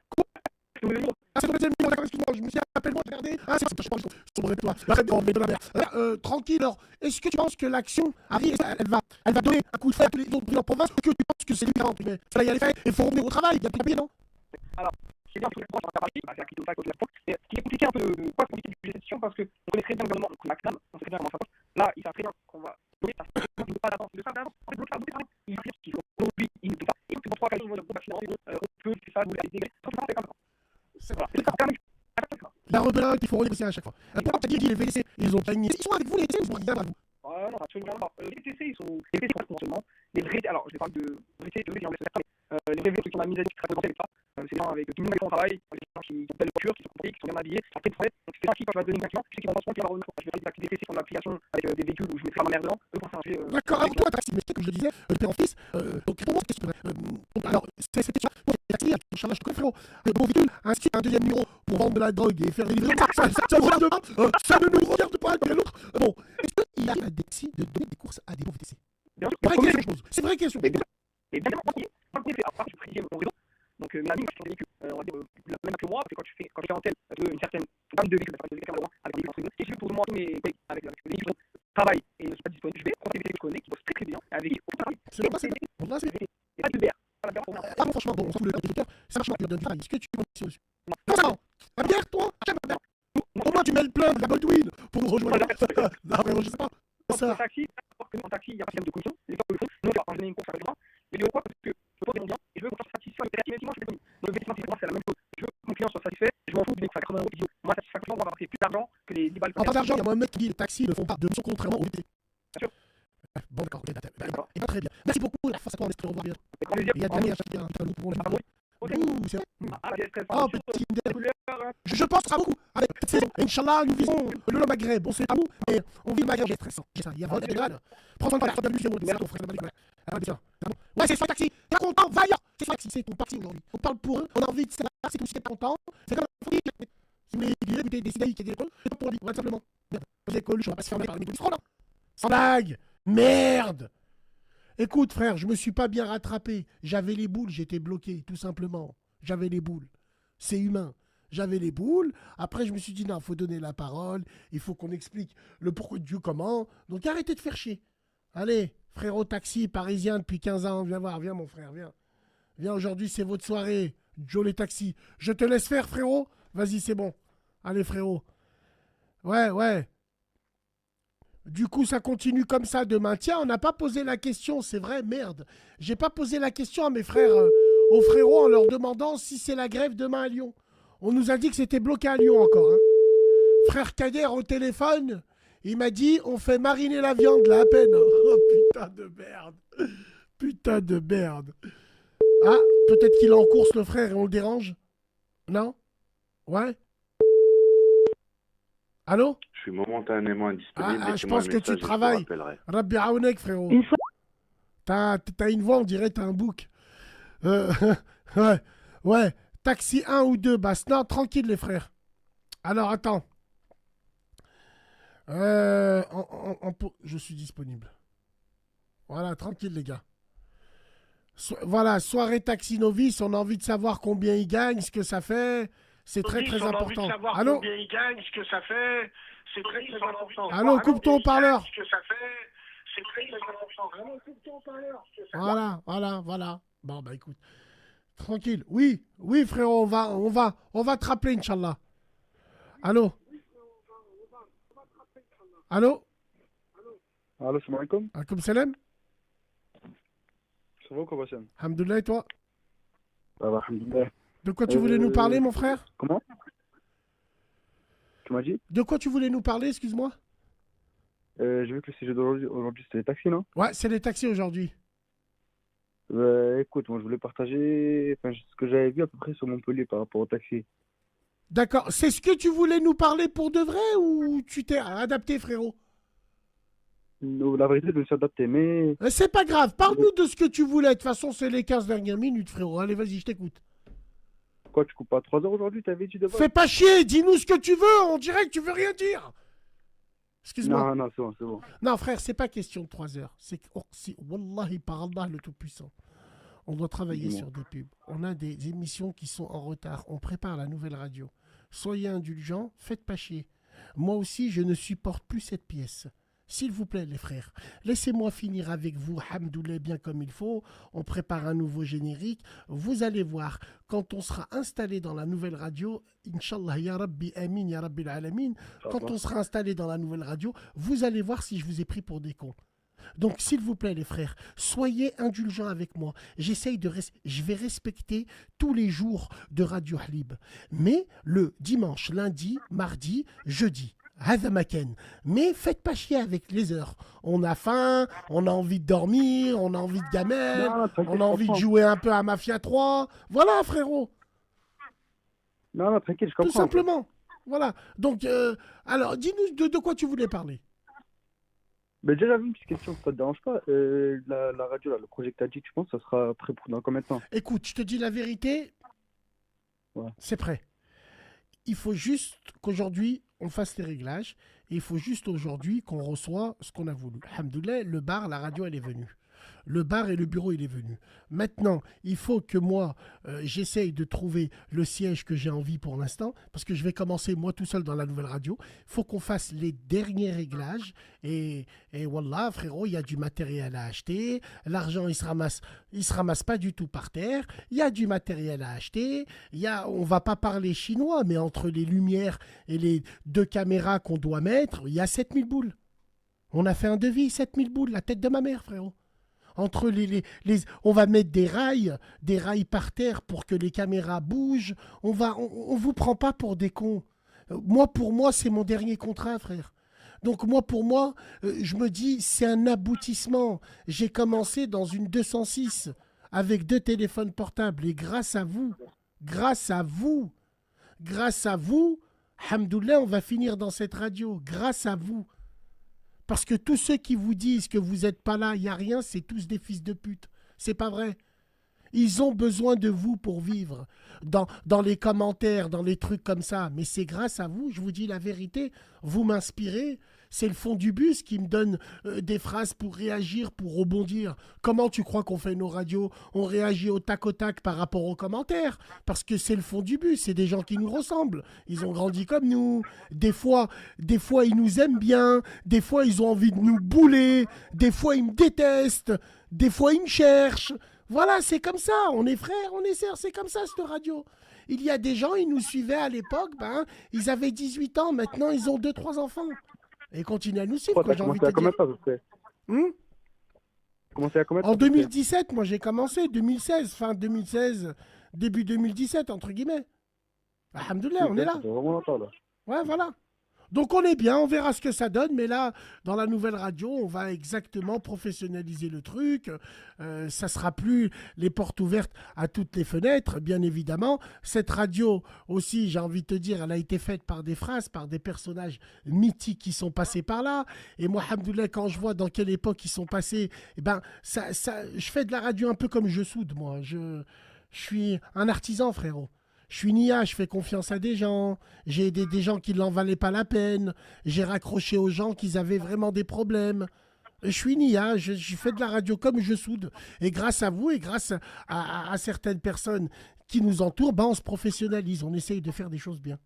[SPEAKER 1] Ah, c'est le deuxième numéro, d'accord, excuse-moi, je me suis appelle-moi, regardez. Ah, c'est je pense que je suis toi. Très bien, mais de la merde. Tranquille, alors, est-ce que tu penses que l'action arrive, elle va donner un coup de feu à tous les autres villes en province, ou que tu penses que c'est différent? Mais ça y aller fait, il faut revenir au travail, il y a plus de papier, non?
[SPEAKER 4] Alors, c'est bien, tous les proches en Paris, c'est la quitté au tac, au tac, mais ce qui est compliqué un peu de quoi compliquer cette décision parce qu'on connaît très bien le gouvernement, donc on a CNAM, on sait très bien comment ça passe. Là, ils savent très bien qu'on va bloquer parce qu'ils ne veulent pas d'avance. Ils le savent d'avance. En fait, bloquer, ils savent qu'il faut. Aujourd'hui, ils ne veulent pas. Et donc, pour 3 jours, on va finir, on peut, c'est ça, vous allez dégler. Tout le monde fait comme ça. Voilà. Et ça permet.
[SPEAKER 1] La rebelle qu'il faut renégocier à chaque fois. Pourquoi t'as dit les VTC, ils ont gagné? Ils sont avec vous, les VTC, ils ont rien avec vous.
[SPEAKER 4] Non, absolument pas. Les VTC, ils sont. Les VTC, correspondent seulement. Les vrais. Alors, je vais parler de VTC, de VTC, les vrais VTC qui ont la mise à jour, qui très présentés avec ça. C'est des gens avec qui nous mettent au travail, des gens qui ont belles voitures, qui sont compris, qui sont bien habillés, qui sont très prêts. Donc, c'est des gens qui, quand je vais donner une action, je sais qu'ils vont se rendre compte qu'ils vont revenir. Je vais faire des activités sur l'application avec des véhicules où je mettrai ma mère dedans. Eux, quand c'est un sujet.
[SPEAKER 1] D'accord, alors toi, taxi, mais comme je le disais, le père en fils, donc réponds-moi cette question. Alors, c'est cette question, pour les taxis, Inch'Allah, je te connais, frérot. Mon véhicule, inscrit un deuxième numéro pour vendre de la drogue et faire des livraisons, ça ne regarde pas, ça ne nous regarde pas, et l'autre. Bon, est-ce qu'il arrive à des taxis de donner des courses à des bons VTC?
[SPEAKER 4] Bien sûr,
[SPEAKER 1] Vraie question, je pose. C'est une vraie question.
[SPEAKER 4] Et bien évidemment, quand on fait, à part, je précise mon réseau. Donc, mes amis, qui ont des véhicules, on va dire, la même que moi, parce que quand tu fais en tête une certaine gamme de véhicules, avec des véhicules avec des véhicules, et je vais pour moi, mais avec des véhicules travail et ne sont pas disponibles, je vais prendre des véhicules que je connais, qui bossent très très bien, avec qui au travail.
[SPEAKER 1] C'est bon, c'est bon. Bon, là, c'est bon.
[SPEAKER 4] Et pas de bière. Pas de bière,
[SPEAKER 1] Ah, franchement, bon, on s'en fout le code de l'auteur, ça marche pas, il donne du travail. Est-ce que tu peux dessus? Non, ça va. La bière, toi, jamais.
[SPEAKER 4] taxi, il y a un système de commission. Les gens le font. Nous, on fait par une course avec moi. Mais pourquoi? Parce que je pose des bons biens et je veux qu'on soit satisfait avec même si moi je fais des économies. Donc, effectivement, c'est la même chose. Je veux que mon client soit satisfait. Je m'en fous de mettre 80 euros idiot. Moi, satisfaction, on va apporter plus d'argent que les 10 balles.
[SPEAKER 1] En pas d'argent, il y a un mec qui dit les taxis ne font pas de son contrairement au BT.
[SPEAKER 4] Bien sûr.
[SPEAKER 1] Bon, d'accord, et très bien. Merci beaucoup, la force à toi, on espère revoir bien. Il y a des à chaque pour le c'est oh, petit je pense que ça sera beaucoup avec cette saison. Inch'Allah, nous visons le Maghreb. On sait pas où, mais on vit le Maghreb. C'est stressant. Il y a vraiment des grades. Prends soin de toi, ouais, c'est son taxi. T'es content, va ailleurs. C'est son taxi, c'est ton parti aujourd'hui. On parle pour eux, on a envie de savoir, c'est tout si t'es content. C'est comme un fou. Si vous voulez écouter des CDI qui est des écoles, c'est pas pour lui, tout simplement. Les écoles, je ne vais pas se fermer par les mégots. Sans blague. Merde. Écoute, frère, je me suis pas bien rattrapé. J'avais les boules, j'étais bloqué, tout simplement. J'avais les boules. C'est humain. J'avais les boules. Après, je me suis dit, non, il faut donner la parole. Il faut qu'on explique le pourquoi du comment. Donc, arrêtez de faire chier. Allez, frérot taxi parisien depuis 15 ans. Viens voir, viens, mon frère, viens. Viens, aujourd'hui, c'est votre soirée. Joe les taxis. Je te laisse faire, frérot. Vas-y, c'est bon. Allez, frérot. Ouais. Du coup, ça continue comme ça demain. Tiens, on n'a pas posé la question, c'est vrai, merde. J'ai pas posé la question à mes frères, aux frérots, en leur demandant si c'est la grève demain à Lyon. On nous a dit que c'était bloqué à Lyon encore. Hein. Frère Kader au téléphone, il m'a dit on fait mariner la viande là à peine. Oh putain de merde. Putain de merde. Ah, peut-être qu'il est en course le frère et on le dérange. Non? Ouais? Allô?
[SPEAKER 5] Je suis momentanément indisponible.
[SPEAKER 1] Je pense que tu travailles. Rabbi Aounek, frérot. T'as une voix, on dirait t'as un bouc. Ouais. Taxi 1 ou 2, bah non, tranquille les frères. Alors, attends. Je suis disponible. Voilà, tranquille les gars. Voilà, soirée Taxi Novice, on a envie de savoir combien il gagne, ce que ça fait. C'est très important. Allô?
[SPEAKER 6] Combien il gagne, ce que ça fait, c'est très important.
[SPEAKER 1] Allô, coupe ton parleur.
[SPEAKER 6] Ce que ça fait, c'est très important.
[SPEAKER 1] Voilà. Bon, bah écoute. Tranquille. Oui, frérot, on va te rappeler, Inch'Allah. Allô?
[SPEAKER 3] Allô, salam alaikum.
[SPEAKER 1] Alaikum salam.
[SPEAKER 3] Ça va ou quoi, Bassem?
[SPEAKER 1] Alhamdoulilah, et toi?
[SPEAKER 3] Ça va, alhamdoulilah.
[SPEAKER 1] De quoi tu voulais nous parler, mon frère?
[SPEAKER 3] Comment? Tu m'as dit?
[SPEAKER 1] De quoi tu voulais nous parler, excuse-moi?
[SPEAKER 3] J'ai vu que le sujet d'aujourd'hui, c'était les taxis, non?
[SPEAKER 1] Ouais, c'est les taxis aujourd'hui.
[SPEAKER 3] Écoute, moi, je voulais partager ce que j'avais vu à peu près sur Montpellier par rapport aux taxis.
[SPEAKER 1] D'accord. C'est ce que tu voulais nous parler pour de vrai ou tu t'es adapté, frérot?
[SPEAKER 3] La vérité, je me suis adapté, mais...
[SPEAKER 1] C'est pas grave. Parle-nous de ce que tu voulais. De toute façon, c'est les 15 dernières minutes, frérot. Allez, vas-y, je t'écoute.
[SPEAKER 3] Quoi, tu coupes pas 3 heures aujourd'hui? T'avais dit de base?
[SPEAKER 1] Fais pas chier. Dis-nous ce que tu veux. On dirait que tu veux rien dire. Excuse-moi.
[SPEAKER 3] Non, c'est bon.
[SPEAKER 1] Non, frère, c'est pas question de 3 heures. C'est Wallahi, par Allah, le Tout-Puissant. On doit travailler sur des pubs. On a des émissions qui sont en retard. On prépare la nouvelle radio. Soyez indulgents, faites pas chier. Moi aussi, je ne supporte plus cette pièce. S'il vous plaît, les frères, laissez-moi finir avec vous, hamdoulilah, bien comme il faut. On prépare un nouveau générique. Vous allez voir, quand on sera installé dans la nouvelle radio, Inch'Allah, ya Rabbi, Amin, ya Rabbi al-Alamin, quand on sera installé dans la nouvelle radio, vous allez voir si je vous ai pris pour des cons. Donc, s'il vous plaît, les frères, soyez indulgents avec moi. Je vais respecter tous les jours de Radio Halib. Mais le dimanche, lundi, mardi, jeudi. Mais faites pas chier avec les heures. On a faim, on a envie de dormir, on a envie de gamelle, on a envie de jouer un peu à Mafia 3. Voilà, frérot.
[SPEAKER 3] Non, tranquille, je comprends.
[SPEAKER 1] Tout simplement. Voilà. Donc, alors, dis-nous de quoi tu voulais parler.
[SPEAKER 3] Mais déjà, j'avais une petite question, ça te dérange pas? La radio, là, le projet que t'as dit, tu penses que ça sera prêt pour dans combien de temps?
[SPEAKER 1] Écoute, je te dis la vérité.
[SPEAKER 3] Ouais.
[SPEAKER 1] C'est prêt. Il faut juste qu'aujourd'hui, on fasse les réglages. Et il faut juste aujourd'hui qu'on reçoit ce qu'on a voulu. Alhamdoulilah, le bar, la radio, elle est venue. Le bar et le bureau, il est venu. Maintenant, il faut que moi, j'essaye de trouver le siège que j'ai envie pour l'instant, parce que je vais commencer moi tout seul dans la nouvelle radio. Il faut qu'on fasse les derniers réglages. Et wallah, frérot, il y a du matériel à acheter. L'argent, il se ramasse pas du tout par terre. Il y a du matériel à acheter. On va pas parler chinois, mais entre les lumières et les 2 caméras qu'on doit mettre, il y a 7000 boules. On a fait un devis, 7000 boules, la tête de ma mère, frérot. Entre on va mettre des rails par terre pour que les caméras bougent. On vous prend pas pour des cons. Pour moi, c'est mon dernier contrat, frère. Donc pour moi, je me dis, c'est un aboutissement. J'ai commencé dans une 206 avec 2 téléphones portables. Et grâce à vous, alhamdoulilah, on va finir dans cette radio. Grâce à vous. Parce que tous ceux qui vous disent que vous n'êtes pas là, il n'y a rien, c'est tous des fils de pute. C'est pas vrai. Ils ont besoin de vous pour vivre. Dans les commentaires, dans les trucs comme ça. Mais c'est grâce à vous, je vous dis la vérité. Vous m'inspirez. C'est le fond du bus qui me donne des phrases pour réagir, pour rebondir. Comment tu crois qu'on fait nos radios? On réagit au tac par rapport aux commentaires. Parce que c'est le fond du bus. C'est des gens qui nous ressemblent. Ils ont grandi comme nous. Des fois, ils nous aiment bien. Des fois, ils ont envie de nous bouler. Des fois, ils me détestent. Des fois, ils me cherchent. Voilà, c'est comme ça. On est frères, on est sœurs. C'est comme ça, cette radio. Il y a des gens, ils nous suivaient à l'époque. Ils avaient 18 ans. Maintenant, ils ont 2-3 enfants. Et continuent à nous suivre,
[SPEAKER 5] T'as
[SPEAKER 1] j'ai envie
[SPEAKER 5] commencé
[SPEAKER 1] de
[SPEAKER 5] à
[SPEAKER 1] te
[SPEAKER 5] combien
[SPEAKER 1] dire.
[SPEAKER 5] de temps, Commencé à combien de temps,
[SPEAKER 1] En 2017, moi j'ai commencé, 2016, fin 2016, début 2017, entre guillemets. Alhamdoulilah, on est là.
[SPEAKER 5] Ça fait vraiment longtemps, là.
[SPEAKER 1] Ouais, voilà. Donc on est bien, on verra ce que ça donne, mais là, dans la nouvelle radio, on va exactement professionnaliser le truc. Ça sera plus les portes ouvertes à toutes les fenêtres, bien évidemment. Cette radio aussi, j'ai envie de te dire, elle a été faite par des phrases, par des personnages mythiques qui sont passés par là. Et moi, alhamdoulilah, quand je vois dans quelle époque ils sont passés, je fais de la radio un peu comme je soude, moi. Je suis un artisan, frérot. Je suis Nia, je fais confiance à des gens. J'ai aidé des gens qui n'en valaient pas la peine. J'ai raccroché aux gens qui avaient vraiment des problèmes. Je suis Nia, je fais de la radio comme je soude. Et grâce à vous et grâce à certaines personnes qui nous entourent, on se professionnalise. On essaye de faire des choses bien.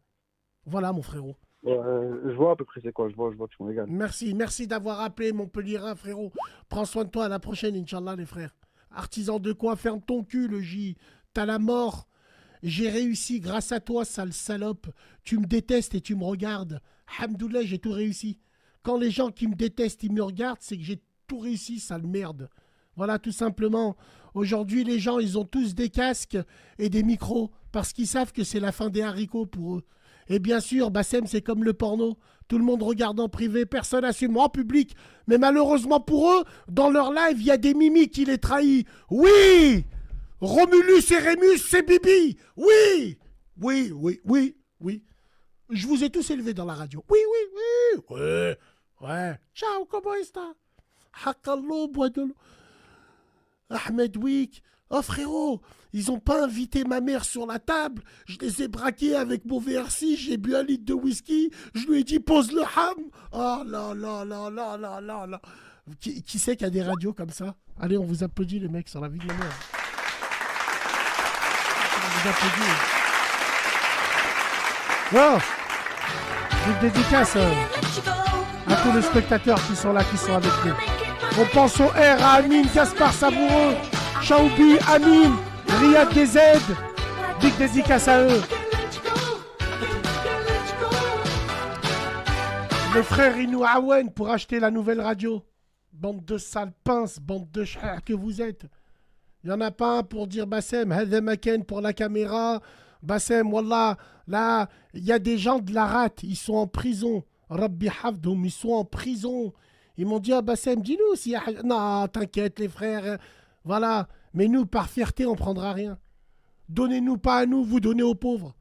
[SPEAKER 1] Voilà, mon frérot.
[SPEAKER 5] Je vois à peu près c'est quoi. Je vois, tu me régales.
[SPEAKER 1] Merci d'avoir appelé Montpellier, frérot. Prends soin de toi, à la prochaine, Inch'Allah, les frères. Artisan de quoi? Ferme ton cul, le J. T'as la mort. J'ai réussi grâce à toi, sale salope. Tu me détestes et tu me regardes. Alhamdoulilah, j'ai tout réussi. Quand les gens qui me détestent, ils me regardent, c'est que j'ai tout réussi, sale merde. Voilà, tout simplement. Aujourd'hui, les gens, ils ont tous des casques et des micros parce qu'ils savent que c'est la fin des haricots pour eux. Et bien sûr, Bassem, c'est comme le porno. Tout le monde regarde en privé, personne n'assume en public. Mais malheureusement pour eux, dans leur live, il y a des mimiques qui les trahissent. Oui! Romulus et Rémus, c'est Bibi. Oui. Je vous ai tous élevés dans la radio. Oui. Ouais. Ciao, comment est-ce que Hakallo, bois de l'eau. Ahmed Wick. Oh frérot, ils ont pas invité ma mère sur la table. Je les ai braqués avec mon VR6. J'ai bu 1 litre de whisky. Je lui ai dit pose le ham. Oh là. Qui c'est qui a des radios comme ça? Allez, on vous applaudit les mecs sur la vie de ma mère. Bon, une dédicace à tous les spectateurs qui sont là, qui sont avec nous. On pense au R, à Amine, Gaspard Savoureux, Chaoubi, Amine, Riyad DZ. Big dédicace à eux. Les frères Inou Awen pour acheter la nouvelle radio. Bande de sales pinces, bande de chers que vous êtes. Il n'y en a pas un pour dire Bassem, Hademaken pour la caméra. Bassem, Wallah, là, il y a des gens de la rate, ils sont en prison. Rabbi Hafdoum, ils sont en prison. Ils m'ont dit, Bassem, dis-nous s'il y a... Non, t'inquiète les frères, voilà. Mais nous, par fierté, on ne prendra rien. Donnez-nous pas à nous, vous donnez aux pauvres.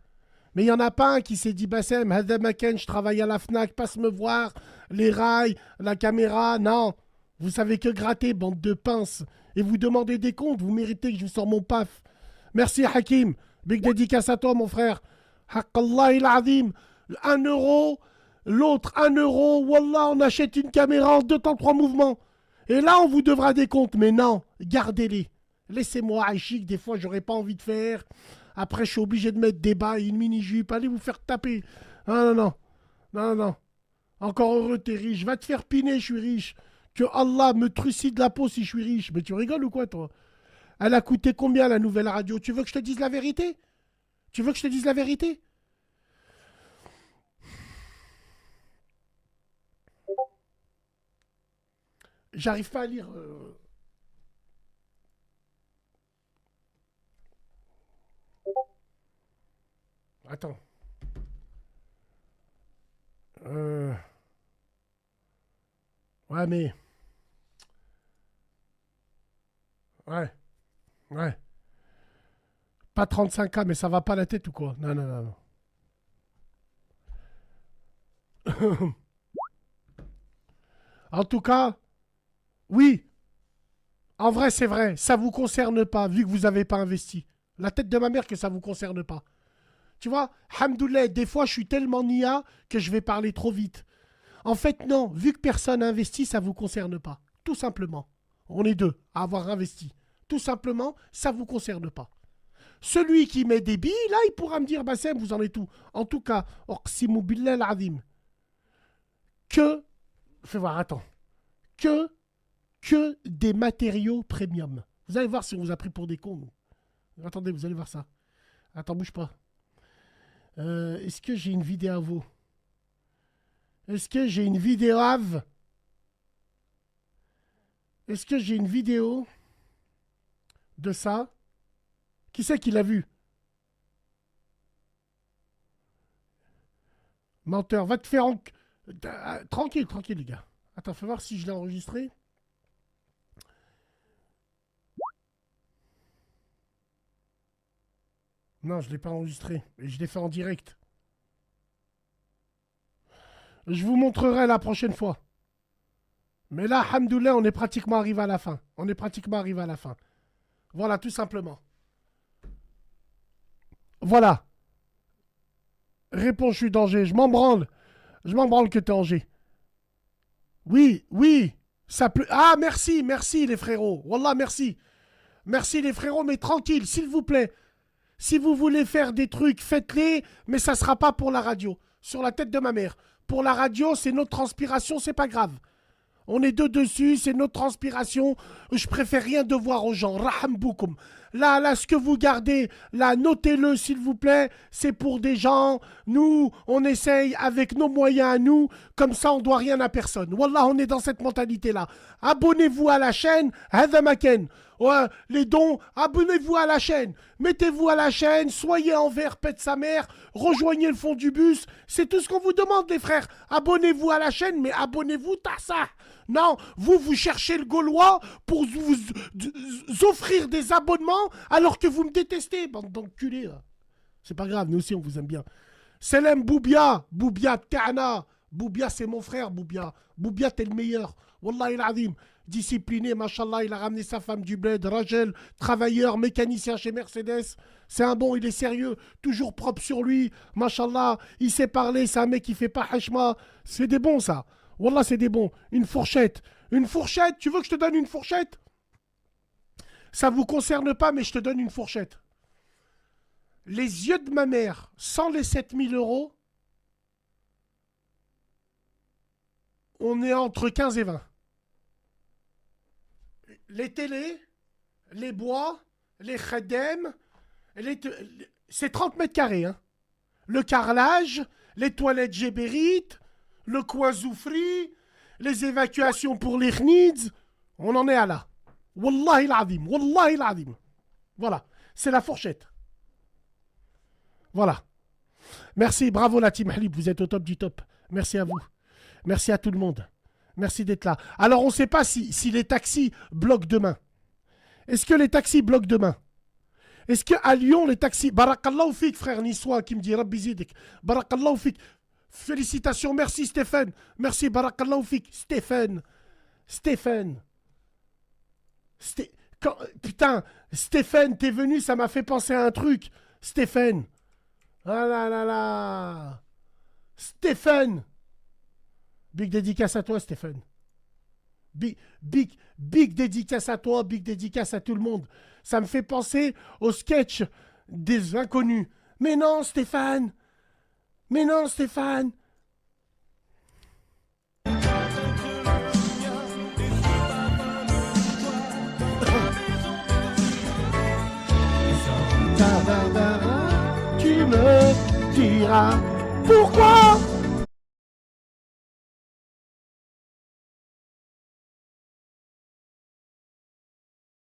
[SPEAKER 1] Mais il n'y en a pas un qui s'est dit, Bassem, Hademaken, je travaille à la FNAC, passe me voir, les rails, la caméra, non. Vous savez que gratter, bande de pinces. Et vous demandez des comptes, vous méritez que je vous sors mon paf. Merci Hakim. Big dédicace à toi mon frère. Haqqallah il azim. 1 euro, l'autre 1 euro. Wallah, on achète une caméra en 2 temps 3 mouvements. Et là, on vous devra des comptes. Mais non, gardez-les. Laissez-moi Aïchik, des fois, j'aurais pas envie de faire. Après, je suis obligé de mettre des bas et une mini-jupe. Allez vous faire taper. Non. Encore heureux, t'es riche. Va te faire piner, je suis riche. Que Allah me trucide la peau si je suis riche. Mais tu rigoles ou quoi, toi? Elle a coûté combien, la nouvelle radio? Tu veux que je te dise la vérité? J'arrive pas à lire. Attends. Ouais, mais... Ouais. Pas 35K, mais ça va pas la tête ou quoi? Non. En tout cas, oui. En vrai, c'est vrai. Ça vous concerne pas, vu que vous avez pas investi. La tête de ma mère que ça vous concerne pas. Tu vois, hamdoulilah, des fois, je suis tellement nia que je vais parler trop vite. En fait, non. Vu que personne investit, ça vous concerne pas. Tout simplement. On est deux à avoir investi. Tout simplement, ça vous concerne pas. Celui qui met des billes, là, il pourra me dire, Bassem, vous en êtes tout. En tout cas, Oqsimu billah al-azim. Fais voir, attends. Que des matériaux premium. Vous allez voir si on vous a pris pour des cons. Nous. Attendez, vous allez voir ça. Attends, bouge pas. Est-ce que j'ai une vidéo à vous? Est-ce que j'ai une vidéo à vous? Est-ce que j'ai une vidéo de ça? Qui c'est qui l'a vu? Menteur, va te faire tranquille, les gars. Attends, fais voir si je l'ai enregistré. Non, je ne l'ai pas enregistré. Et je l'ai fait en direct. Je vous montrerai la prochaine fois. Mais là, alhamdoulilah, on est pratiquement arrivé à la fin. Voilà, tout simplement. Voilà. Réponds, je suis danger. Je m'en branle. Que t'es danger. Oui. Ça peut... Ah, merci les frérots. Wallah, merci. Merci les frérots, mais tranquille, s'il vous plaît. Si vous voulez faire des trucs, faites-les, mais ça ne sera pas pour la radio. Sur la tête de ma mère. Pour la radio, c'est notre transpiration, c'est pas grave. On est deux dessus, c'est notre transpiration. Je préfère rien devoir aux gens. Raham boukoum. Là, ce que vous gardez, là, notez-le, s'il vous plaît. C'est pour des gens. Nous, on essaye avec nos moyens à nous. Comme ça, on doit rien à personne. Wallah, on est dans cette mentalité-là. Abonnez-vous à la chaîne. Hadha maken. Ouais, les dons, abonnez-vous à la chaîne. Mettez-vous à la chaîne, soyez en vert, pète sa mère, rejoignez le fond du bus. C'est tout ce qu'on vous demande, les frères. Abonnez-vous à la chaîne, mais abonnez-vous, t'as ça. Non, vous cherchez le Gaulois pour vous offrir des abonnements alors que vous me détestez, bande d'enculés, là. C'est pas grave, nous aussi, on vous aime bien. Selem Boubia, Ta'ana. Boubia, c'est mon frère, Boubia. Boubia, t'es le meilleur. Wallah il azim. Discipliné, machallah, il a ramené sa femme du bled, Rajel, travailleur, mécanicien chez Mercedes. C'est un bon, il est sérieux, toujours propre sur lui, machallah, il sait parler, c'est un mec qui fait pas hachma. C'est des bons, ça. Wallah, c'est des bons. Une fourchette, tu veux que je te donne une fourchette? Ça vous concerne pas, mais je te donne une fourchette. Les yeux de ma mère, sans les 7000 €, on est entre 15 et 20. Les télés, les bois, les khadem, c'est 30 mètres carrés. Hein. Le carrelage, les toilettes gébérites, le coin zoufri, les évacuations pour les khnids, on en est à là. Wallahi l'azim. Voilà, c'est la fourchette. Voilà. Merci, bravo la team Halib, vous êtes au top du top. Merci à vous. Merci à tout le monde. Merci d'être là. Alors, on ne sait pas si les taxis bloquent demain. Est-ce que les taxis bloquent demain? Est-ce qu'à Lyon, les taxis... Barakallahu fik, frère niçois, qui me dit Rabbi Zidik. Barakallahu fik. Félicitations, merci Stéphane. Merci, barakallahu fik. Stéphane. Putain, Stéphane, t'es venu, ça m'a fait penser à un truc. Stéphane. Ah là là là. Stéphane. Big dédicace à toi, Stéphane. Big dédicace à toi, big dédicace à tout le monde. Ça me fait penser au sketch des inconnus. Mais non, Stéphane. Tu me diras pourquoi